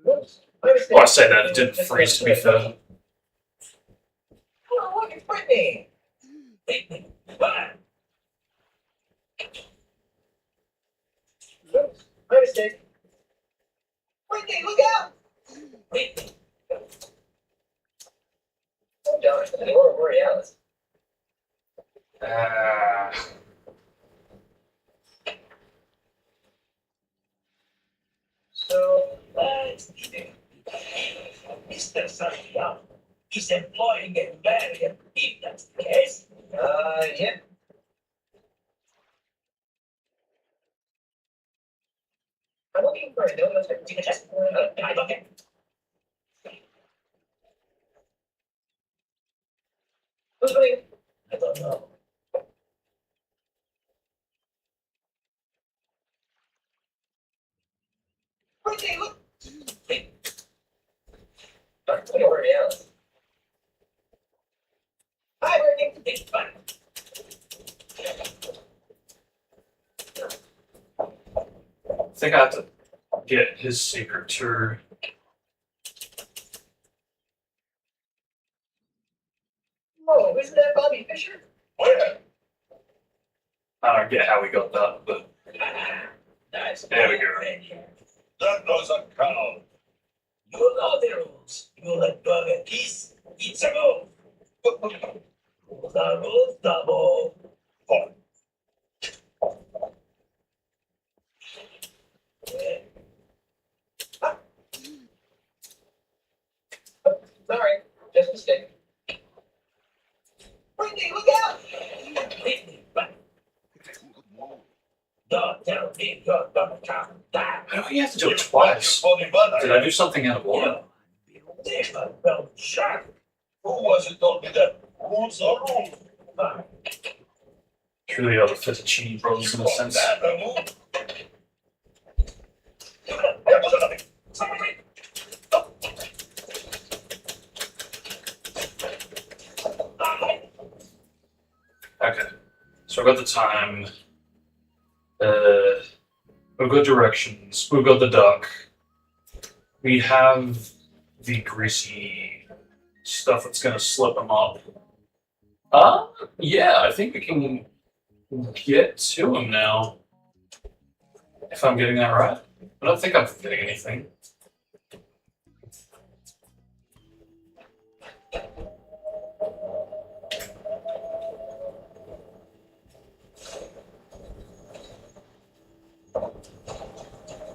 Oops. My mistake. Well, I say that, it didn't freeze, to be fair. Oh, look, it's Brittany. Brittany, what? Oops. My mistake. Brittany, look out! Brittany, Oh, darn. The Aurora Borealis. so that's it. Mr. Santiago is employing a man if that's the case. Yeah. I'm looking for a no-no to the test. I don't get. Who's winning? I don't know. Brittany, look! Brittany, Aurora Borealis. Hi, Brittany. it's fine. I think I have to get his signature. Oh, isn't that Bobby Fischer? Where? I don't get how we got that, but That's There we go. That was a cow. You know the rules. You let go of a piece, it's a move. Rules are rules, double. Fine. Sorry, just a mistake. Brittany, look out! Brittany, but don't tell me you're gonna come back. why do we have to do You it twice? funny mother. Did I do something out of order? There's a no shark. Who was it told me that? Rules are rules. Fine. Truly are the fettuccine bros in a sense. That a move. Somebody, Okay, so I've got the time. We've got directions. We've got the duck. We have the greasy stuff that's gonna slip them up. Yeah, I think we can get to him now. If I'm getting that right. I don't think I'm forgetting anything.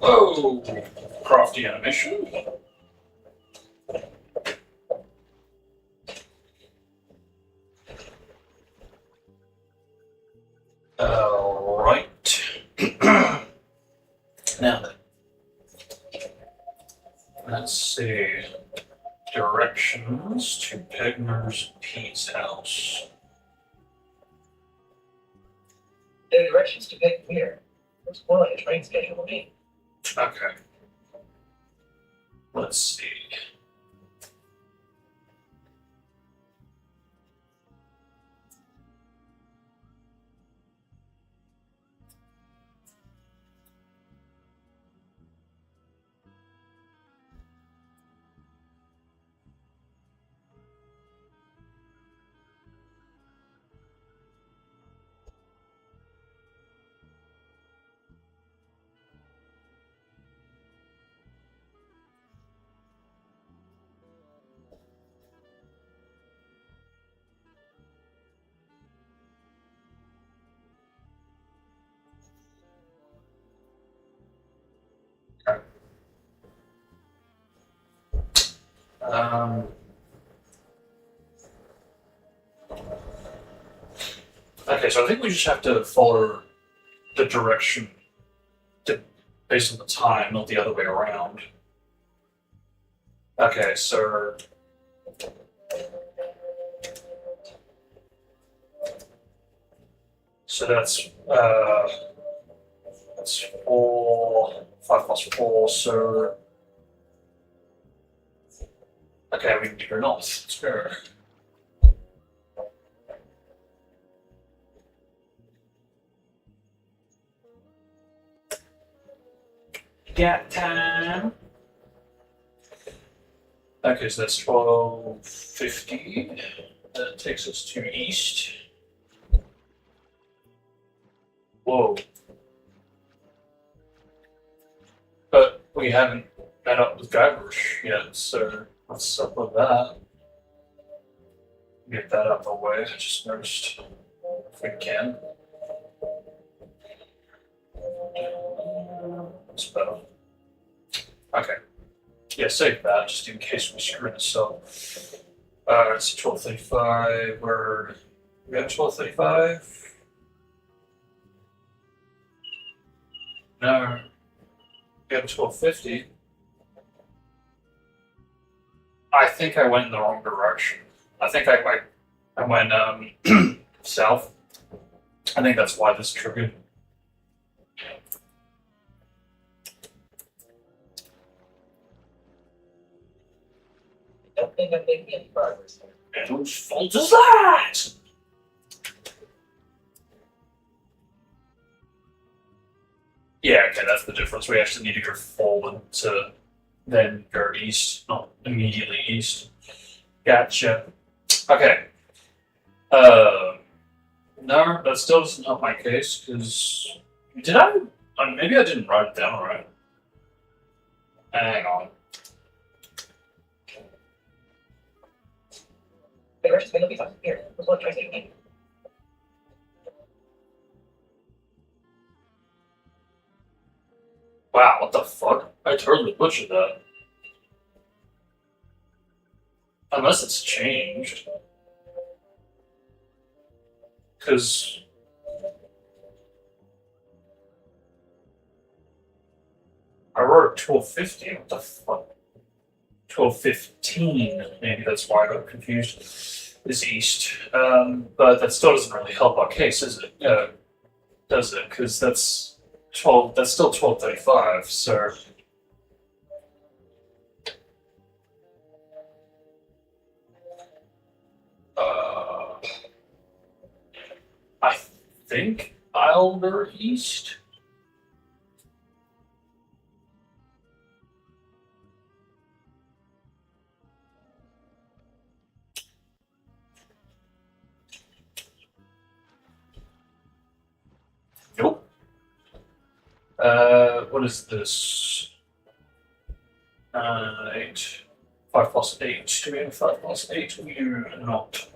Whoa! Crafty animation. Alright. Now then. Let's see. Directions to Pegner's Pete's house. The directions to pick here. Looks more like a train schedule to me. Okay. Let's see. Um, okay, so I think we just have to follow the direction based on the time, not the other way around. Okay, so that's 4, 5 plus 4, so Okay, we can do north. Let's go. Got time. Okay, so that's 1250. That takes us to east. Whoa. But we haven't met up with drivers yet, so what's up with that? Get that out of the way. I just noticed if we can. It's better. Okay. Yeah, save that just in case we screw this up. It's 1235. We got 1235. No. We got 1250. I think I went in the wrong direction. I think I went south. I think that's why this triggered. I don't think I'm making any progress here. And whose fault is that? Yeah, okay, that's the difference. We actually need to go forward to then go east, not immediately east. Gotcha. Okay. No, that still doesn't help my case, because... Did I? Maybe I didn't write it down right. Hang on. Wait, where's the Visa? Here, let's look, try to see. Wow, what the fuck? I totally butchered that. Unless it's changed. Because... I wrote 1250, what the fuck? 1215, maybe that's why I got confused, is east. But that still doesn't really help our case, is it? Does it? Because that's 12, that's still 1235, so... I think I'll go east. Nope. What is this? 8. 5 plus 8. Do we have 5 plus 8? We do not.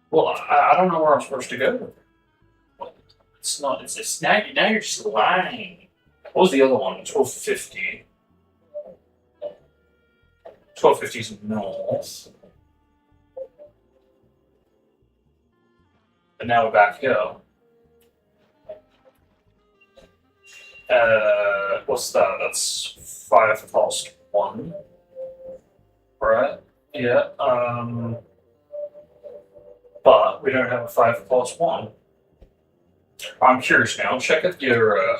Well, I don't know where I'm supposed to go. It's not. It's now you're just lying. What was the other one? 1250. 1250 is north. But now we're back here. What's that? That's 5 plus 1. Right? Yeah. But we don't have a 5 plus 1. I'm curious now. Check out your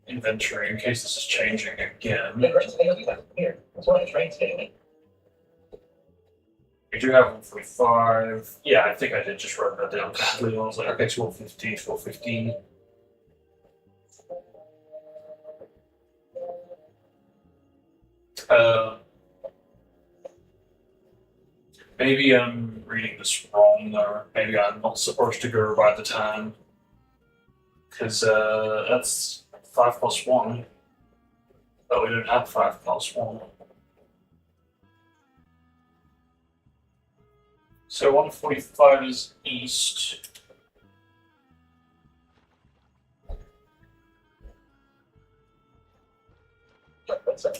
inventory in case this is changing again. Wait, where's the Visa? Here, let's look at the train station. We do have 145. Yeah, I think I did just write that down. I was like, okay, 1250, 1215. Maybe I'm reading this wrong, or maybe I'm not supposed to go by the time. Because that's 5 plus 1. But we don't have 5 plus 1. So 145 is east. What's that?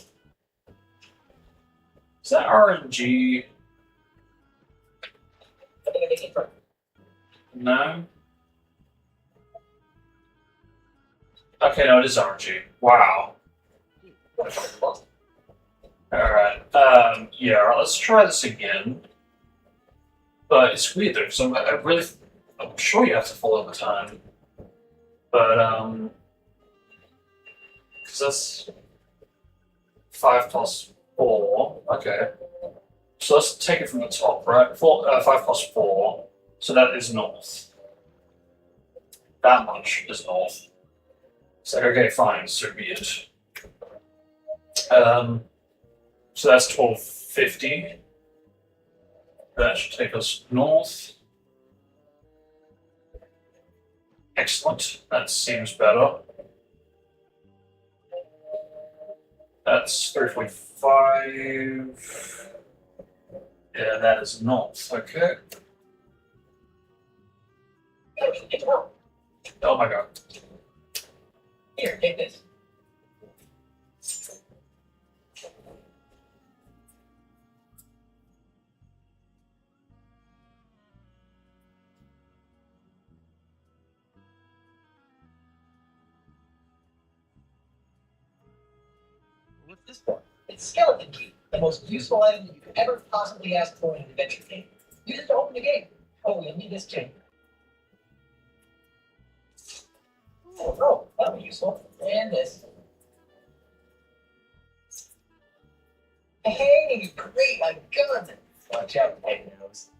Is that RNG? I think I'm making progress. No. Okay, no, it is RNG. Wow. Alright. Yeah, all right, let's try this again. But it's weird though, because I'm sure you have to follow the time. But, because that's 5 plus 4. Okay. So let's take it from the top, right? 5 plus 4. So that is north. That much is north. It's like, okay, fine, so be it. So that's 1250. That should take us north. Excellent. That seems better. That's 345. Yeah, that is north. Okay. Oh my god. Here, take this. What's this for? It's skeleton key, the most useful item you could ever possibly ask for in an adventure game. Use it to open the game. Oh, you'll need this too. Oh, that'll be useful. And this. Hey, great, my gun! Watch out, Peg Nose.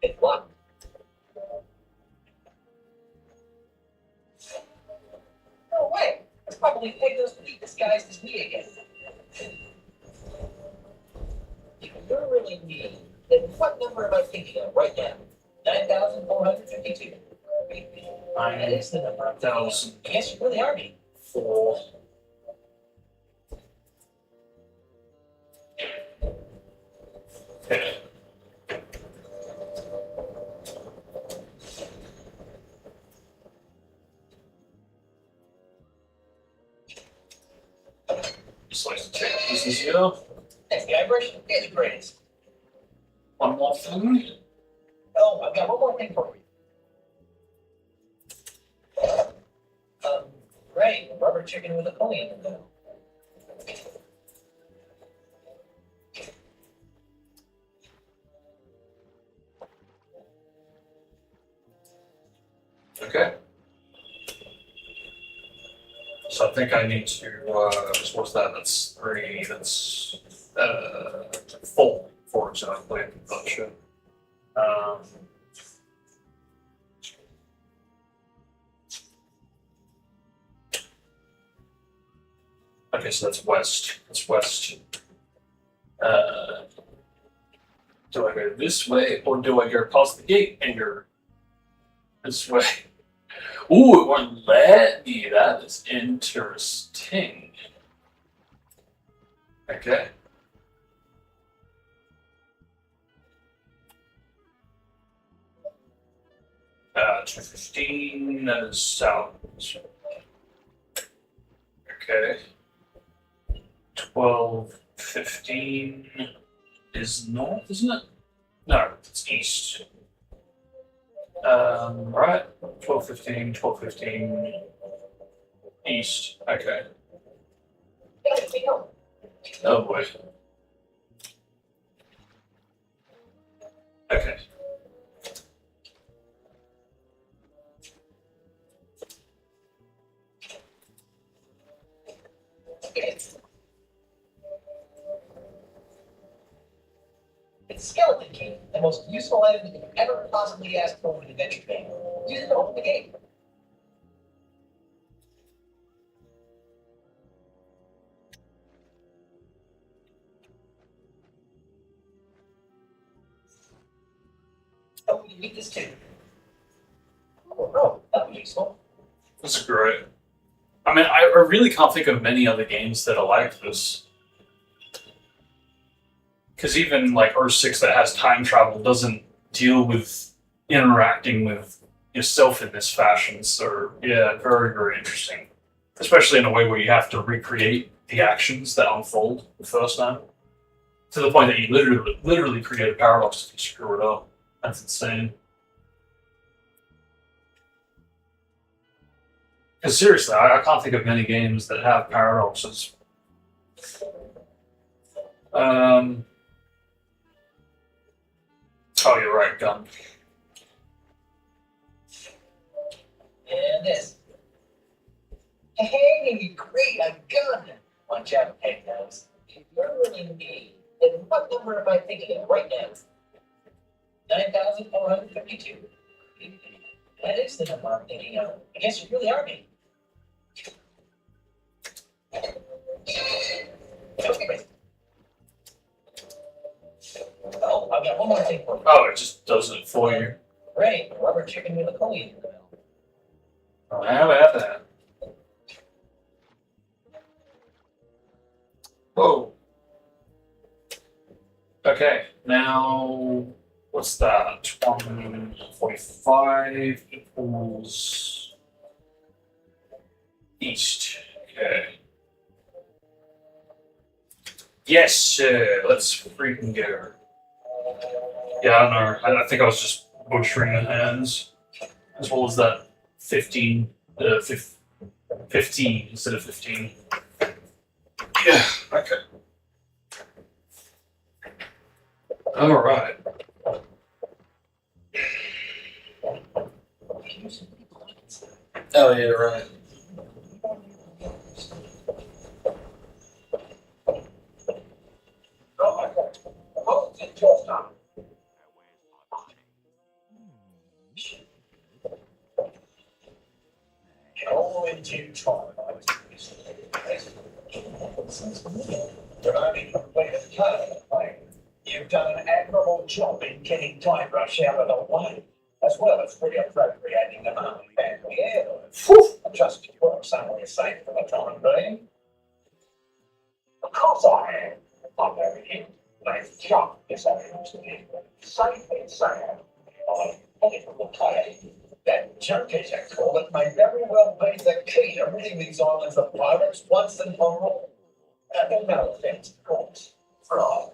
It's locked. No way! It's probably Peg Nose feet disguised as me again. If you're really me, then what number am I thinking of right now? 9,452. That is the number I'm thinking of. Yes, you really are me. 4. Okay. Just like to take this here. Next guybrush, here's your grades. One more thing. Oh, I've got one more thing for you. Right, a rubber chicken with a pony in the middle. Okay. So I think I need to, what's that? That's 3, that's 4, for example, in production. Okay, so that's west. That's west. Do I go this way, or do I go past the gate and go this way? Ooh, it won't let me. That is interesting. Okay. Uh, 215, that is south. Okay. 1215 is north, isn't it? No, it's east. Right. 1215, east. Okay. Oh boy. Okay. It's skeleton key, the most useful item you could ever possibly ask for in an adventure game. Use it to open the game. Oh, you need this too. Oh, that'll be useful. This is great. I mean, I really can't think of many other games that are like this. Because even like Earth 6 that has time travel doesn't deal with interacting with yourself in this fashion. So, yeah, very, very interesting. Especially in a way where you have to recreate the actions that unfold the first time. To the point that you literally create a paradox if you screw it up. That's insane. Because seriously, I can't think of many games that have paradoxes. Oh, you're right, gun. And this. giving me great a gun. Watch out, Peg Nose. If you're really me, then what number am I thinking of right now? 9,452. That is the number I'm thinking of. I guess you really are me. Okay. Oh, I've got one more thing for you. Oh, it just does it for you. Great, rubber chicken with a coin in the middle. How about that? Whoa. Okay, now what's that? 145 equals east. Okay. Yes, sir. Let's freaking go. Yeah, I don't know. I think I was just butchering the hands. As well as that 15 instead of 15. Yeah, okay. Alright. Oh, yeah, right. Oh, it's your time. Go into trial. But I mean, wait a time. You've done an admirable job in getting Time Rush out of the way, as well as reappropriating the money and the airline. Just to work somewhere safe for the time being. Of course I am. I'm very in. They've jumped this opportunity. Safe and sound. I will play. That junkie, I call it, may very well be the key to ridding these islands of pirates once and for all. No offense, of course. Right.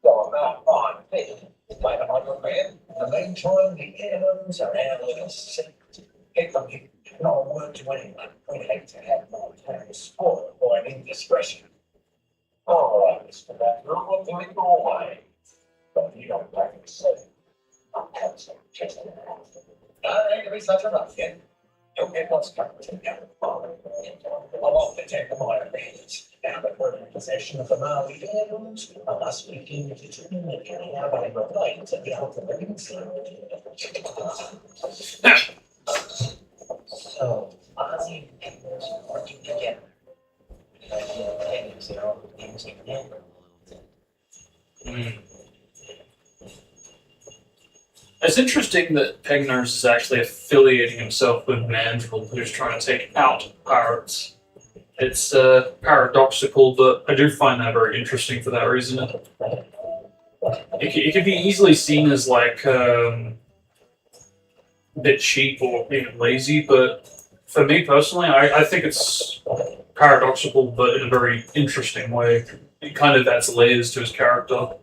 So I'm not fine thinking. Wait 100 men. In the meantime, the airlines are our little secret. Keep them here. Not a word to anyone. We'd hate to have more time spoiled by an indiscretion. All right, Mr. Bathroom, we'll do it your way. But you don't take it safe. I'm constantly just I ain't to be such a ruffian. You'll get what's coming to you. I'm off to take the minor hands. Now that we're in possession of the Maui Islands, I must begin to determine how they relate to the ultimate incident. So, Ozzy and Pegos are working together. Pegos are all the things together a little bit. It's interesting that Pegners is actually affiliating himself with Mandrill, who's trying to take out pirates. It's paradoxical, but I do find that very interesting for that reason. It could be easily seen as like a bit cheap or even lazy, but for me personally, I think it's paradoxical, but in a very interesting way. It kind of adds layers to his character.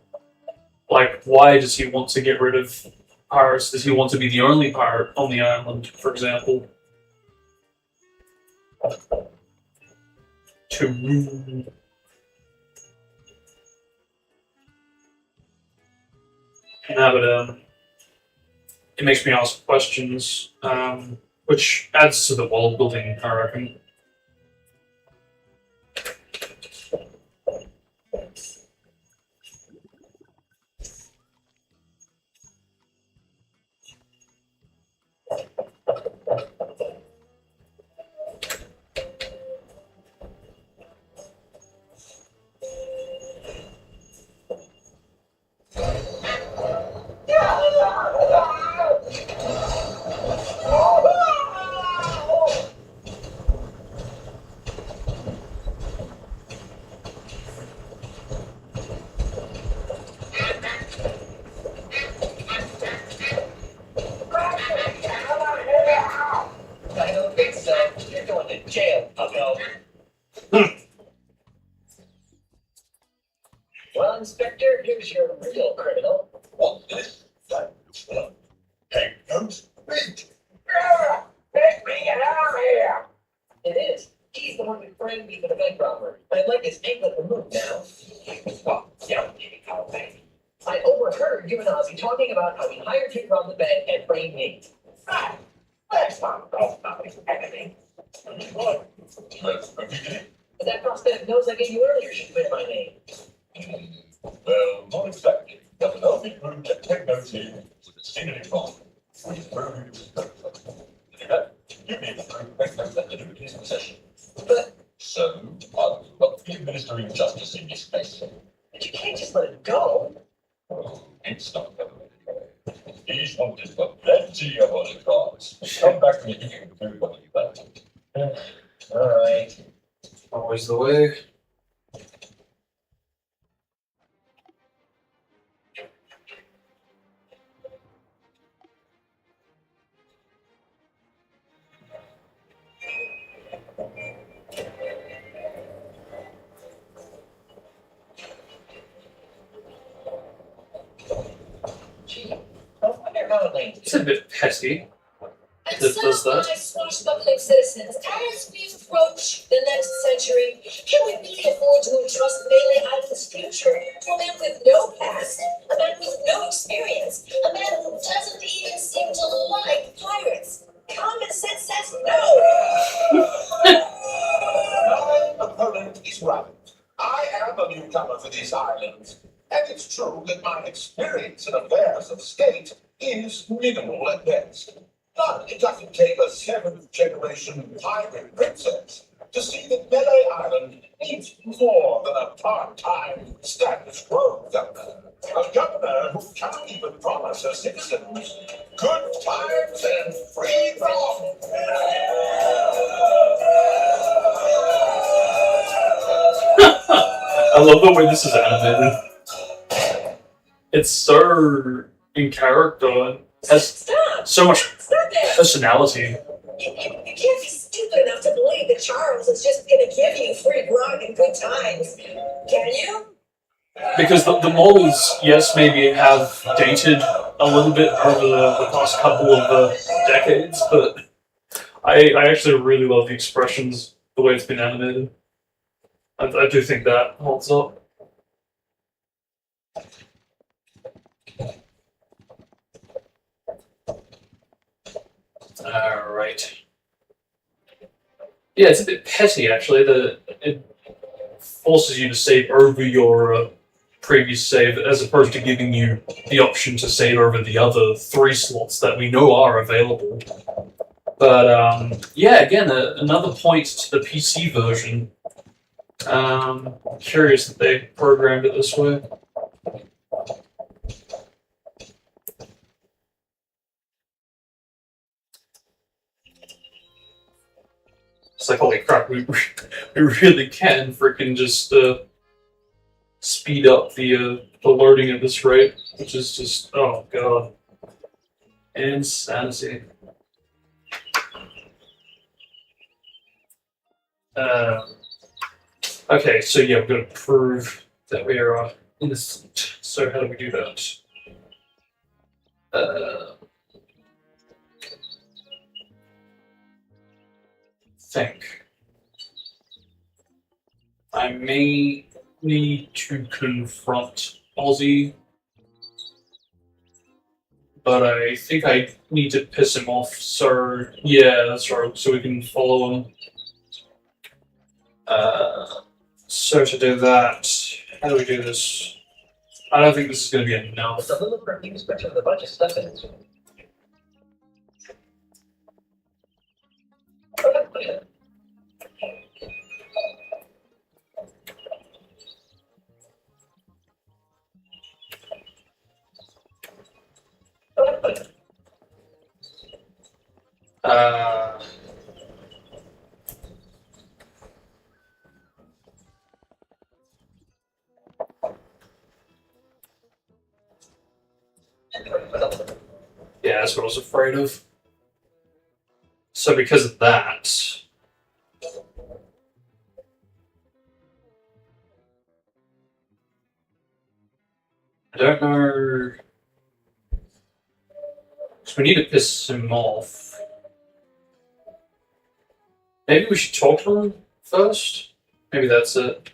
Like, why does he want to get rid of pirates? Does he want to be the only pirate on the island, for example? To rule. No, but it makes me ask questions, which adds to the world building, I reckon. I don't think so. You're going to jail, Puggo. Well, Inspector, here's your real criminal. What's this? Hey, folks, wait. Get me out of here! It is. He's the one who framed me for the bank robbery. I'd like his anklet removed now. Well, yeah, I'll pay. I overheard you and Ozzy talking about how he hired you to rob the bank and frame me. That's not nothing anything. Look, That's okay. That prosthetic nose I gave you earlier should clear my name. Well, not exactly. There's an open room to technology with a single phone. We prove it was perfect. To do that, you need to prove that the duty is in possession. But So, I will not be administering justice in this case. you can't just let it go. Oh, it's not going anywhere. He's wanted for plenty of other cars. Come back when you can do what you want. Alright. Always the way. Gee, I wonder how Elaine It's a bit petty. And Does so, that? my swashbuckling citizens, as we approach the next century, can we really afford to entrust Melee Island's future to a man with no past, a man with no experience, a man who doesn't even seem to like pirates? Common sense says no! My opponent is right. I am a newcomer for these islands, and it's true that my experience in affairs of state is minimal at best. But it doesn't take a seventh-generation pirate princess to see that Melee Island needs more than a part-time status quo governor. A governor who can't even promise her citizens good times and free from. I love the way this is animated. It's so in character and has Stop! so much Stop it! personality. You can't be stupid enough to believe that Charles is just gonna give you free grog and good times. Can you? Because the models, yes, maybe have dated a little bit over the past couple of decades, but I actually really love the expressions, the way it's been animated. I do think that holds up. Alright. Yeah, it's a bit petty actually that it forces you to save over your previous save as opposed to giving you the option to save over the other 3 slots that we know are available. But yeah, again, another point to the PC version. Curious that they programmed it this way. It's like, holy crap, we really can freaking just speed up the loading at this rate, which is just, oh god, insanity. Okay, so yeah, we're going to prove that we are innocent. So how do we do that? Think. I may need to confront Ozzy, but I think I need to piss him off, so yeah, that's right, so we can follow him. So to do that, how do we do this? I don't think this is going to be enough. It's a little confused, but with a bunch of stuff in it. Yeah, that's what I was afraid of. So because of that, I don't know. So we need to piss him off. Maybe we should talk to him first? Maybe that's it.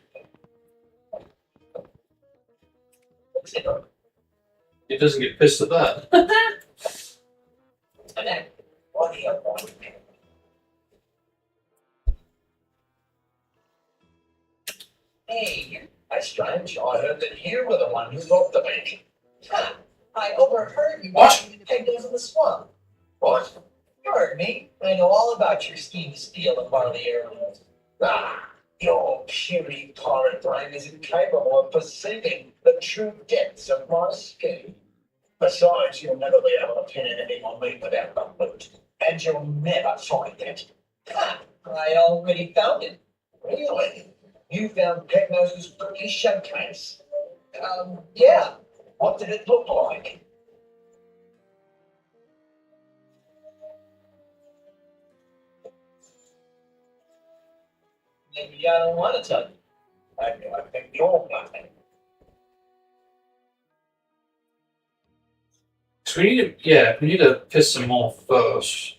He doesn't get pissed at that. heard that you were the one who robbed the bank. Ha! I overheard you What? pegged those in the swamp. What? You heard me. I know all about your scheme to steal and borrow the heirlooms. Ah, your puny torrent brain is incapable of perceiving the true depths of my scheme. Besides, you'll never be able to pin anything on me without the loot, and you'll never find it. Ha! I already found it. Really? You found Pegnose's cookie showcase? Yeah. What did it look like? Maybe I don't want to tell you. I think you're lying. So we need to piss him off first.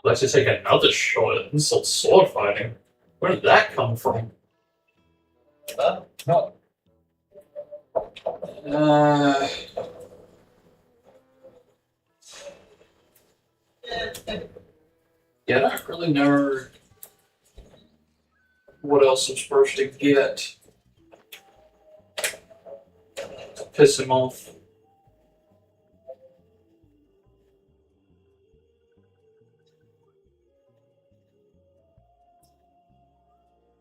Let's just take another shot at insult sword fighting. Where did that come from? No. Yeah, I don't really know what else I'm supposed to get to piss him off.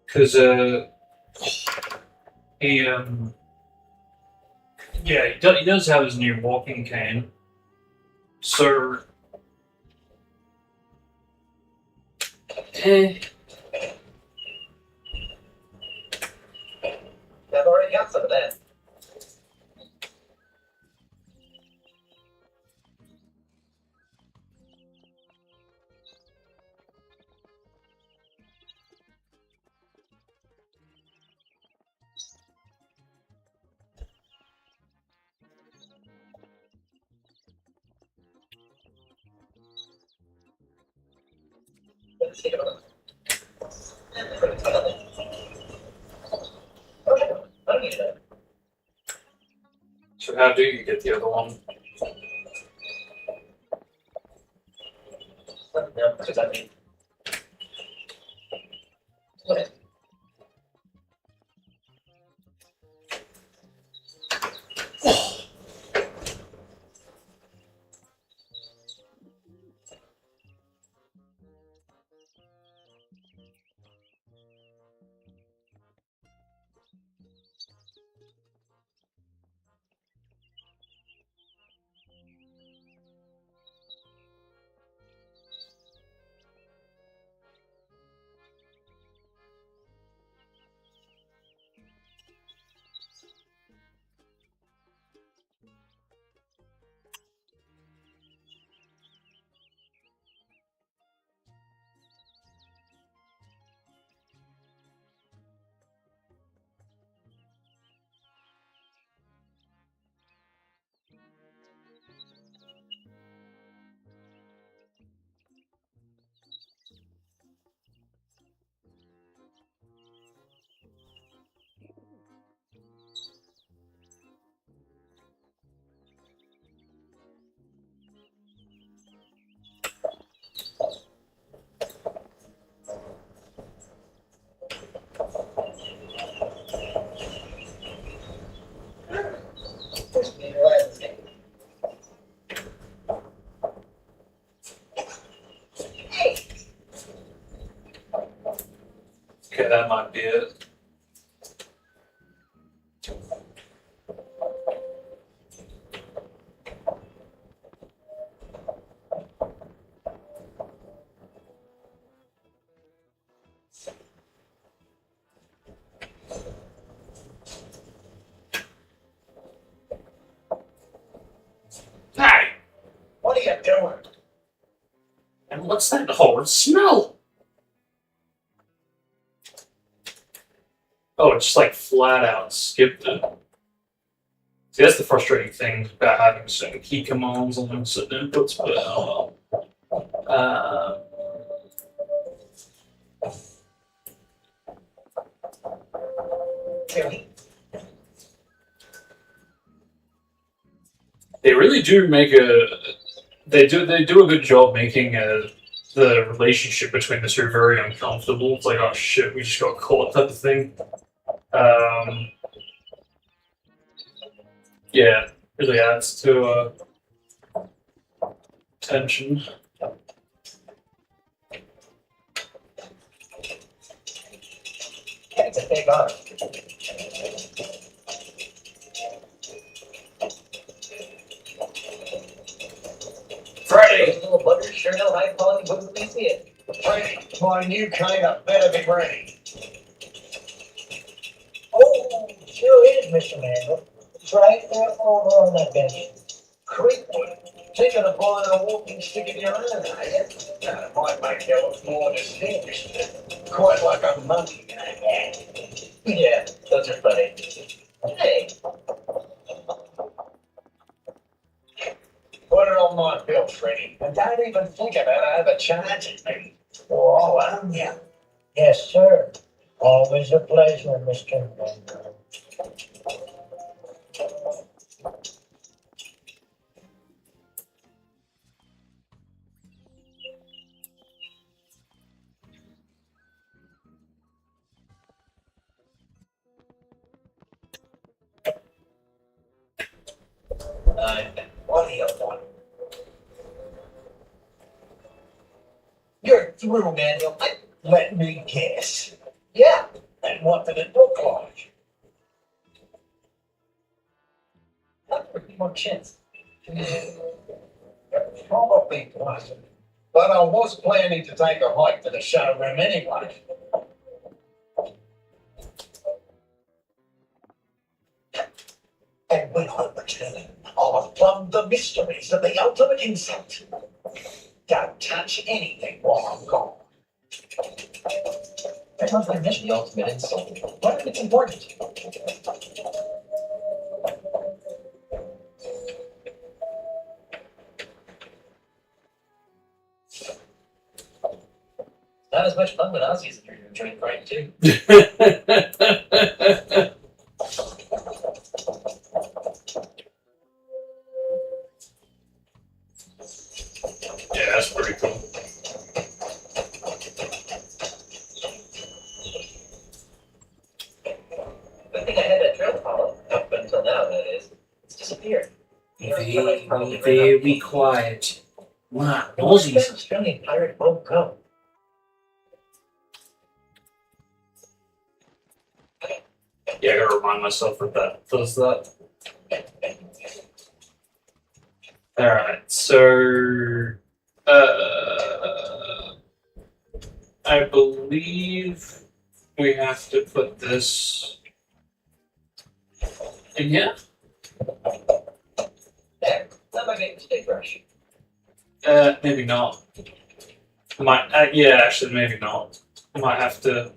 Because, he, yeah, he does have his new walking cane. So, I've already got some of that. Let's see. I don't need that. so how do you get the other one? No, because I mean. Go ahead. Okay, that might be it. Hey! What are you doing? And what's that horrid smell? Oh, it just like flat out skipped it. See, that's the frustrating thing about having certain key commands on certain inputs, but oh well. They really do make a. They do a good job making the relationship between the two very uncomfortable. It's like, oh shit, we just got caught type of thing. Yeah, really adds to tension. It's a big honor. Friday! Those little buggers sure know high quality books when they see it. Frank, my new cleanup better be ready. Oh, sure is, Mr. Mandel. It's right there over on that bench. Creekwood. Thinking of buying a walking stick in your hand, are you? That might make you look more distinguished. Quite like a monkey in a hat. Yeah, those are funny. Hey, Put it on my bill, Freddie. And don't even think about overcharging me. Oh, yeah. Yes, sir. Always a pleasure, Mr. Mandel. what do you want? You're through, Mandel. Let me guess. Yeah, And what did it look like? not for a few more chins. Probably wasn't. But I was planning to take a hike to the showroom anyway. And when I return, I'll have plumbed the mysteries of the ultimate insult. Don't touch anything while I'm gone. That must have missed the ultimate insult. What if it's important? Not as much fun when Ozzy's in here enjoying crying too. Yeah, that's pretty cool. Good thing I had that trail follow up until now, that is. It's disappeared. Very quiet. Wow, Where's that Aussies. Australian pirate boat go? Yeah, I gotta remind myself that does that. Alright, so I believe we have to put this in here. There. That might make a mistake, Rush. Maybe not. Might yeah, actually maybe not. Might have to.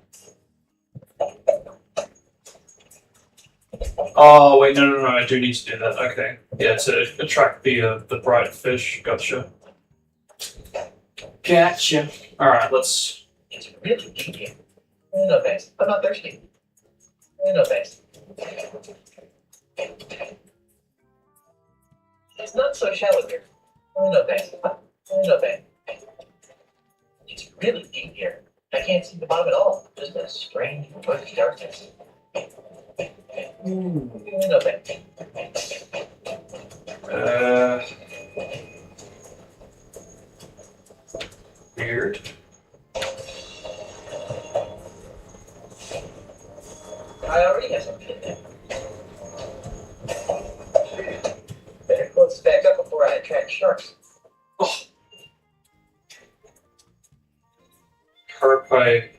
Oh wait, no, I do need to do that. Okay, yeah, to attract the bright fish. Gotcha. Gotcha. All right, let's. It's really deep here. No thanks. I'm not thirsty. No thanks. It's not so shallow here. No thanks. No thanks. It's really deep here. I can't see the bottom at all. Just a strange, murky darkness. No thanks. Weird. I already have something in there. Better close this back up before I attract sharks. Oh. Hope I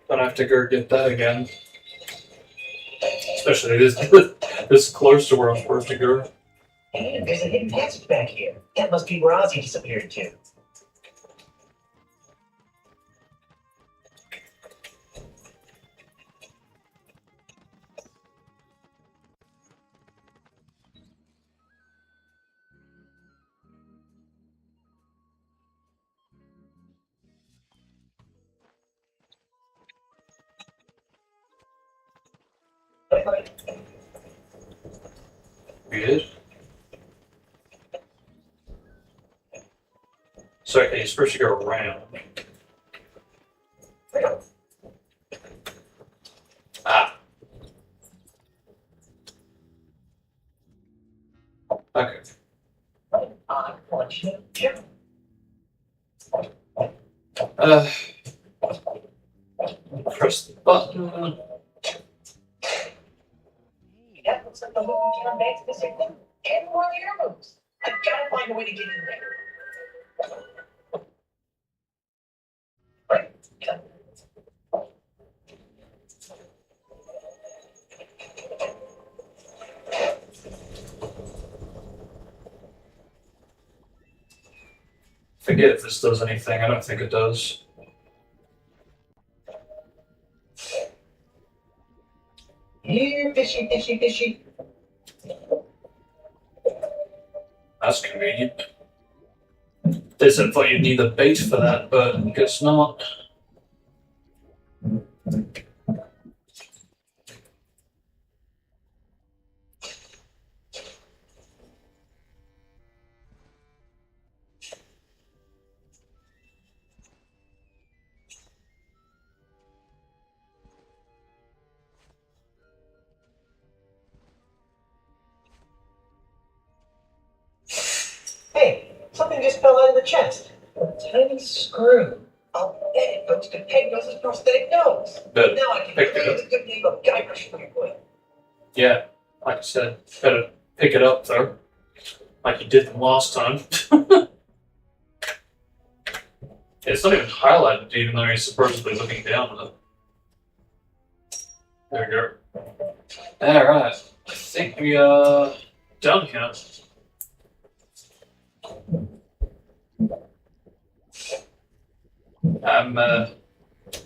don't have to go get that again. Especially this close to where I'm supposed to go. And there's a hidden passage back here. That must be where Ozzy disappeared to. Weird. So okay, you're supposed to go around. Ah. Okay. I want you to jump. Press the button. That looks like the move we turn back to the signal. 10 more air moves. I've got to find a way to get in there. Right. Yeah. Forget if this does anything. I don't think it does. Here, fishy, fishy, fishy. That's convenient. They said thought you'd need the bait for that, but I guess not. Hey, something just fell out of the chest. A tiny screw. I'll bet it goes to Pedro's prosthetic nose. But Now I can pick it claim up. the good name of Guybrush Threepwood. Yeah, like I said, better pick it up though, like you did the last time. It's not even highlighted, even though he's supposedly looking down at it. There we go. Alright, I think we are done here. I'm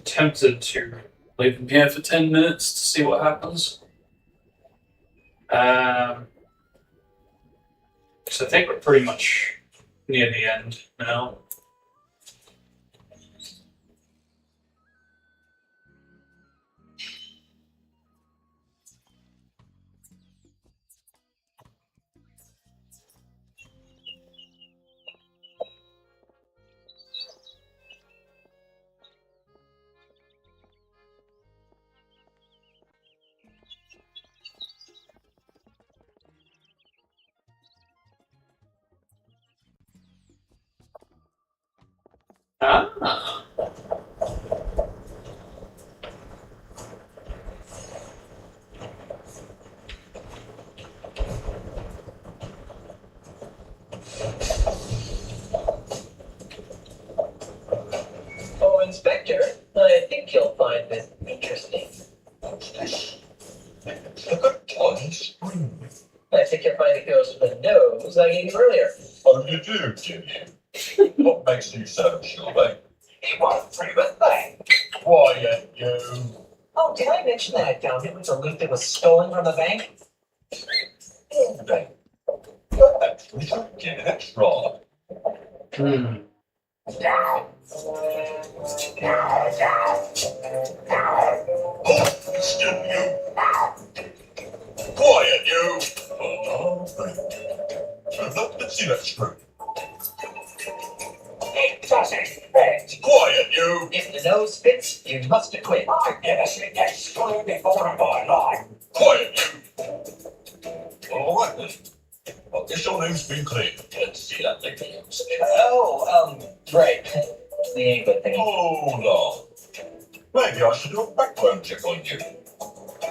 tempted to leave him here for 10 minutes to see what happens. So I think we're pretty much near the end now. Ah. Oh, Inspector, I think you'll find this interesting. What's this? Look at tiny screw. I think you'll find it goes to the nose I gave you earlier. Oh, you do you? What makes you so sure, mate? He wasn't through the thing. Quiet, you. Oh, did I mention that I found it with a loot that was stolen from the bank? Mate, you're actually giving it a try. Hmm. Oh, still you. Quiet, you. Oh, no, let's see that screw. It doesn't fit. Quiet, you. If the nose fits, you must acquit. I've never seen that screw before in my life. Quiet, you. All right, then. Well, guess your name's been cleared. Let's see that thing. Right. The England thing. Hold on. Maybe I should do a background check on you.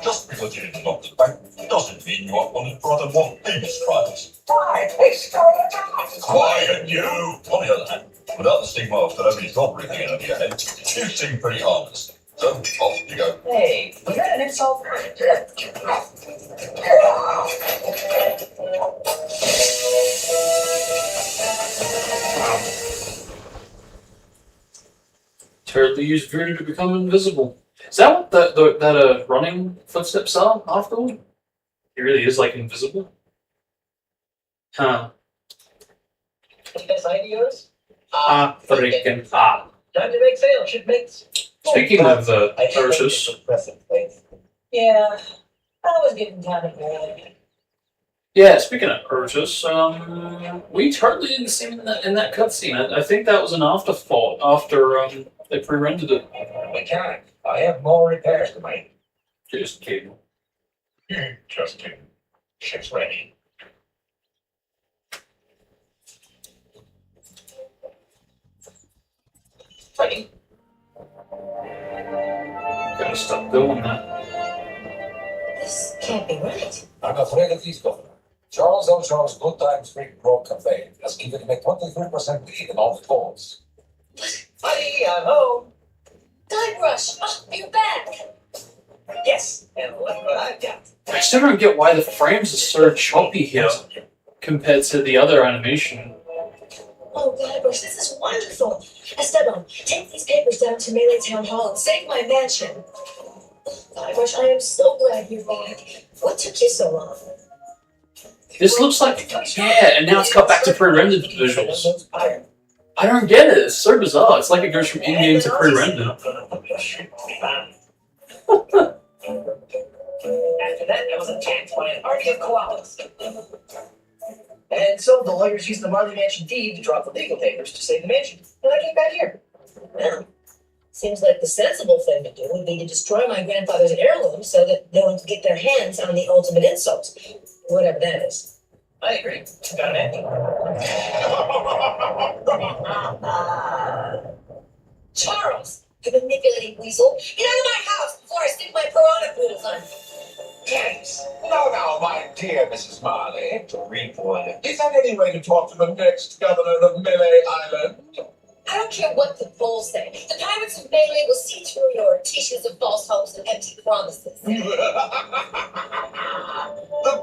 Just because you didn't rob the bank doesn't mean you aren't wanted for other more heinous crimes. Why, they stole the dice. Quiet, you! On the other hand, without the stigma of celebrity robbery hanging over your head, you seem pretty harmless. So, off you go. Hey, was that an insult? Totally use voodoo to become invisible. Is that what that running footsteps are afterward? He really is like invisible? Huh. Best ideas? Freaking ah. Time to make sales, shipmates. Speaking of I should make purses, this impressive place. Yeah, I was getting kind of bored. Yeah, speaking of Urtus, we hardly didn't see him in that cutscene. I think that was an afterthought after they pre-rendered it. Mechanic, I have more repairs to make. Just kidding. Just kidding. Ship's ready. Ready? Gotta stop doing that. This can't be right. I'm afraid it is, Governor. Charles Elshaw's Good Times Free Road campaign has given him a 23% lead in all the polls. Buddy, I'm home. Guybrush, oh, you're back. Yes, and look what I've got. I still don't get why the frames are so choppy here compared to the other animation. Oh, Guybrush, this is wonderful. Esteban, take these papers down to Melee Town Hall and save my mansion. Guybrush, I am so glad you're back. What took you so long? This looks like, yeah, and now it's cut back to pre-rendered visuals. I don't get it, it's so bizarre. It's like it goes from in-game to pre-rendered. After that, I was attacked by an army of koalas. And so the lawyers used the Marley Mansion deed to drop the legal papers to save the mansion. And I came back here. Well, seems like the sensible thing to do would be to destroy my grandfather's heirloom so that no one can get their hands on the ultimate insult. Whatever that is. I agree. Got an Charles, you manipulating weasel, get out of my house before I stick my piranha poodles on you. Thanks. No, my dear Mrs. Marley. Is that any way to talk to the next governor of Melee Island? I don't care what the bulls say. The pirates of Melee will see through your tissues of false hopes and empty promises. The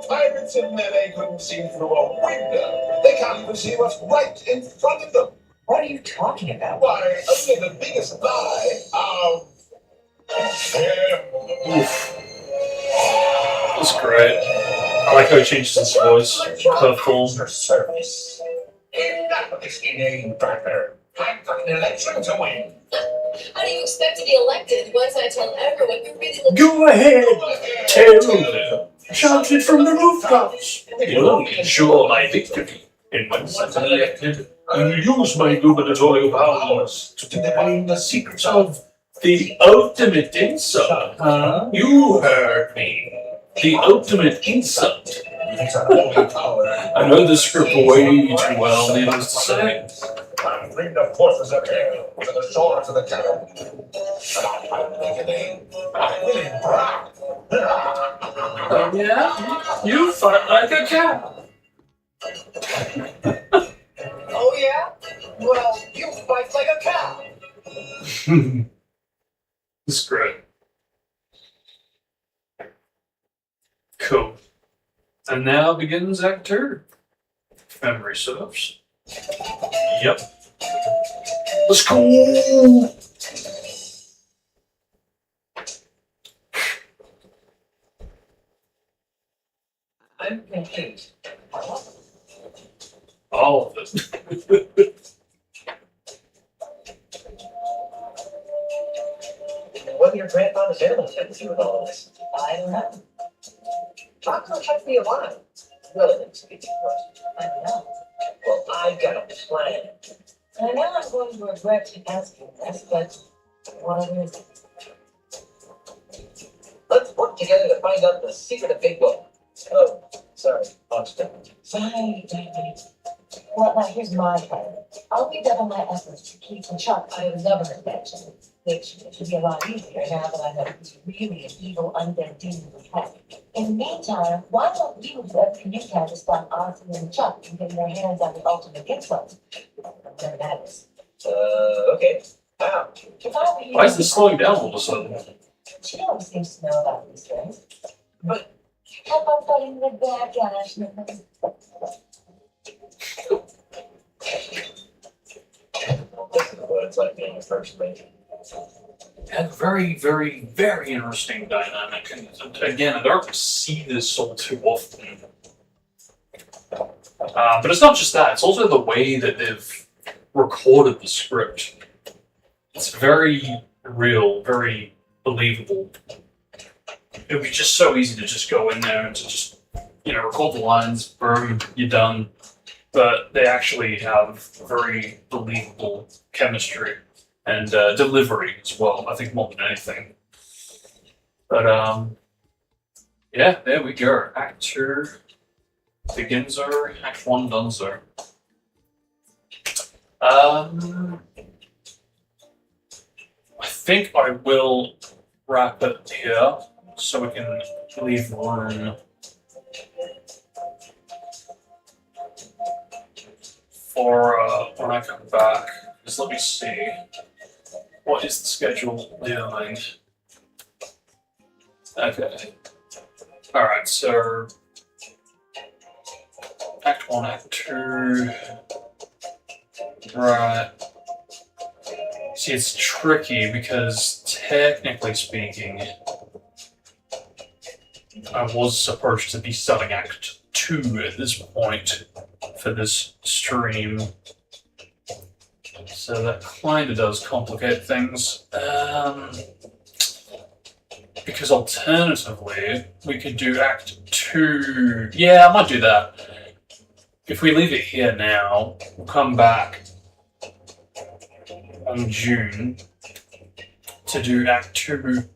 pirates of Melee couldn't see through a window. They can't even see what's right in front of them. What are you talking about? Why, only the biggest lie of Oof. That's great. I like how he changes his voice. Purple. for service. Enough of this inane banter. I've got an election to win. How do you expect to be elected once I tell everyone you really look... Go ahead, tell them. Shout it from the rooftops. You'll ensure my victory. And once I'm elected, I'll use my gubernatorial powers to divine the secrets of the ultimate insult. Huh? You heard me. The ultimate insult. I know the script way too well, needless to say. I'm bringing the forces of hell to the shores of the town. I'm beginning. I'm Willie Brown. Oh yeah? You fight like a cow. Oh, yeah? Well, you fight like a cow. It's great. Cool. And now begins Act 2. Memory serves. Yep. Let's go! I'm confused. All of it. What your grandfather's animals have to do with all of this? I don't know. How come it took me a while? Relatively speaking, of course. I don't know. Well, I've got a plan. I know I'm going to regret asking this, but what is it? Let's work together to find out the secret of Big Book. Oh, sorry. Obstacle. Right. Well, now here's my plan. I'll redouble my efforts to keep Chuck out of the government mansion, which should be a lot easier now that I know he's really an evil undead demon with heck. In the meantime, why don't you do everything you can to stop Arthur and Chuck from getting their hands on the ultimate insult? Whatever that is. Okay. How? If I were you, Why is this slowing down all of a sudden? she always seems to know about these things. But Help on fighting the bad guys. this is what it's like being a first lady. And very, very, very interesting dynamic. And again, I don't see this all too often. But it's not just that, it's also the way that they've recorded the script. It's very real, very believable. It would be just so easy to just go in there and to just record the lines, boom, you're done. But they actually have very believable chemistry and delivery as well. I think more than anything. But yeah, there we go. Act 2 beginso, Act 1 donezo. I think I will wrap it here so we can leave room for when I come back. Just let me see. What is the schedule doing? Okay. Alright, so Act 1, Act 2. Right. See, it's tricky because technically speaking, I was supposed to be starting Act 2 at this point for this stream. So that kind of does complicate things. Because alternatively, we could do Act 2. Yeah, I might do that. If we leave it here now, we'll come back on June to do Act 2.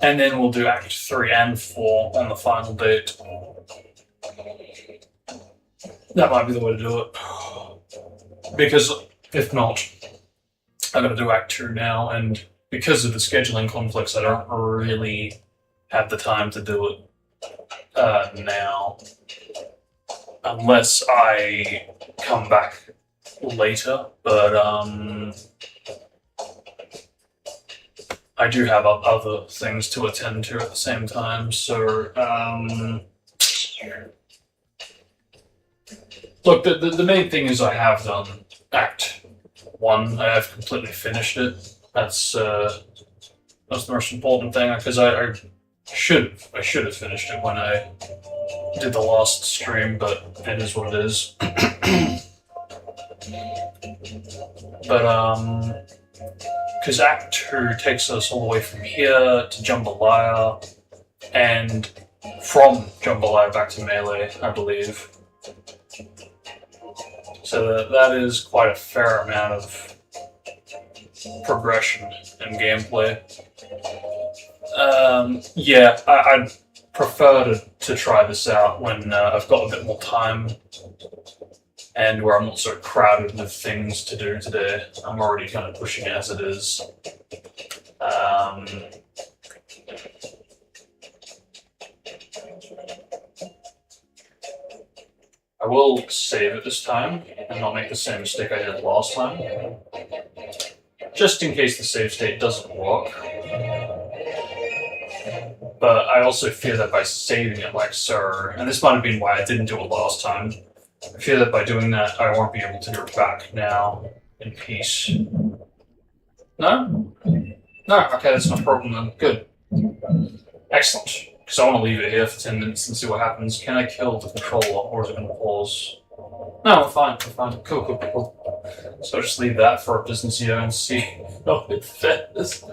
And then we'll do Act 3 and 4 on the final date. That might be the way to do it. Because if not, I'm going to do Act 2 now, and because of the scheduling conflicts, I don't really have the time to do it now. Unless I come back later, but I do have other things to attend to at the same time, so look, the main thing is I have done Act 1. I have completely finished it. That's the most important thing, because I should have finished it when I did the last stream, but it is what it is. But because Act 2 takes us all the way from here to Jambalaya, and from Jambalaya back to Melee, I believe. So that is quite a fair amount of progression and gameplay. Yeah, I'd prefer to try this out when I've got a bit more time and where I'm not so crowded with things to do today. I'm already kind of pushing it as it is. I will save it this time and not make the same mistake I did last time, just in case the save state doesn't work. But I also fear that by saving it like so, and this might have been why I didn't do it last time, I fear that by doing that I won't be able to do it back now in peace. No? No, okay, that's no problem then. Good. Excellent. Because I want to leave it here for 10 minutes and see what happens. Can I kill the controller, or is it going to pause? No, we're fine, we're fine. Cool, cool, cool. So I'll just leave that for a business year and see how it fits.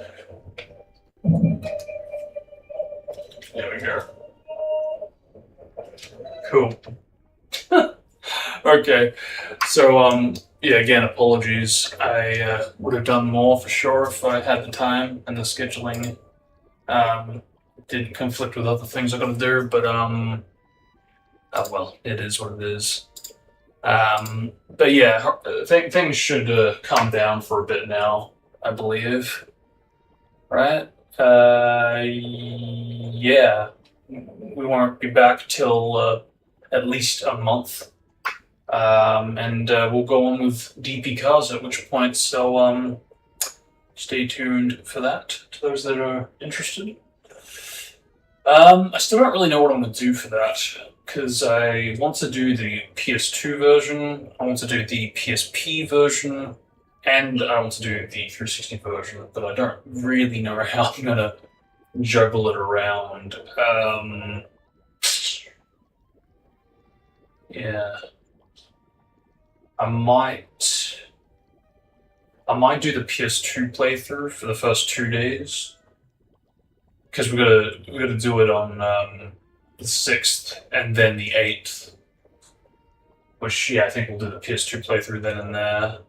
There we go. Cool. Okay, so yeah, again, apologies. I would have done more for sure if I had the time, and the scheduling did conflict with other things I got to do, but oh well, it is what it is. But yeah, things should calm down for a bit now, I believe. Right? Yeah, we won't be back till at least a month. And we'll go on with DP cars at which point, so stay tuned for that, to those that are interested. I still don't really know what I'm going to do for that, because I want to do the PS2 version, I want to do the PSP version, and I want to do the 360 version, but I don't really know how I'm going to juggle it around. Yeah. I might do the PS2 playthrough for the first 2 days, because we're gonna do it on the 6th, and then the 8th. Which, yeah, I think we'll do the PS2 playthrough then and there.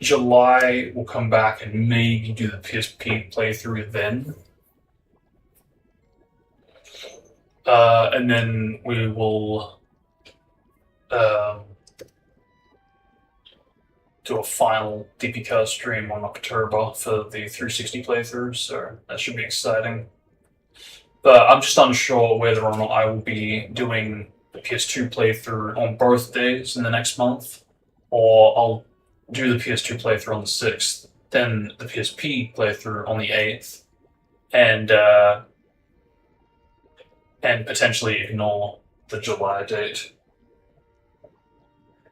July, we'll come back and maybe do the PSP playthrough then. And then we will do a final DPCast stream on October for the 360 playthrough, so that should be exciting. But I'm just unsure whether or not I will be doing the PS2 playthrough on both days in the next month, or I'll do the PS2 playthrough on the 6th, then the PSP playthrough on the 8th, and potentially ignore the July date.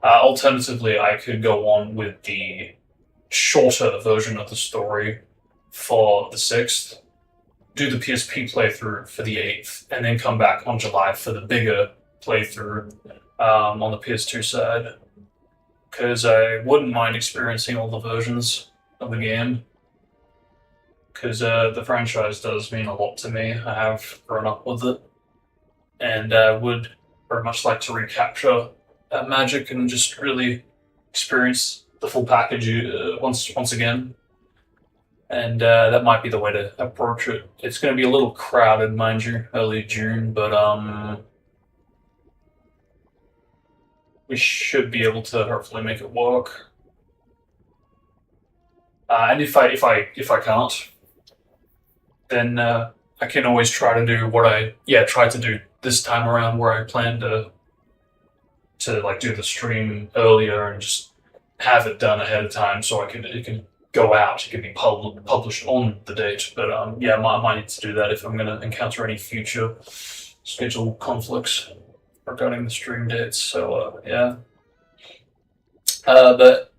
Alternatively, I could go on with the shorter version of the story for the 6th, do the PSP playthrough for the 8th, and then come back on July for the bigger playthrough on the PS2 side. Because I wouldn't mind experiencing all the versions of the game. Because the franchise does mean a lot to me. I have grown up with it. And I would very much like to recapture that magic and just really experience the full package once again. And that might be the way to approach it. It's going to be a little crowded, mind you, early June, but we should be able to hopefully make it work. And if I can't, then I can always try to do what I tried to do this time around, where I plan to like do the stream earlier and just have it done ahead of time, so it can go out, it can be published on the date. But I might need to do that if I'm going to encounter any future schedule conflicts regarding the stream dates. So yeah. But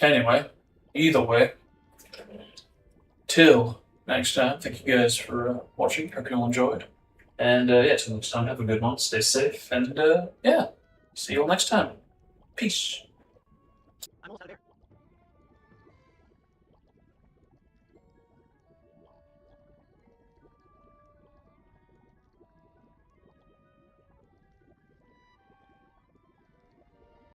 anyway, either way, till next time, thank you guys for watching. Hope you all enjoyed. And till next time, have a good one, stay safe, and see you all next time. Peace. I'm almost out of there.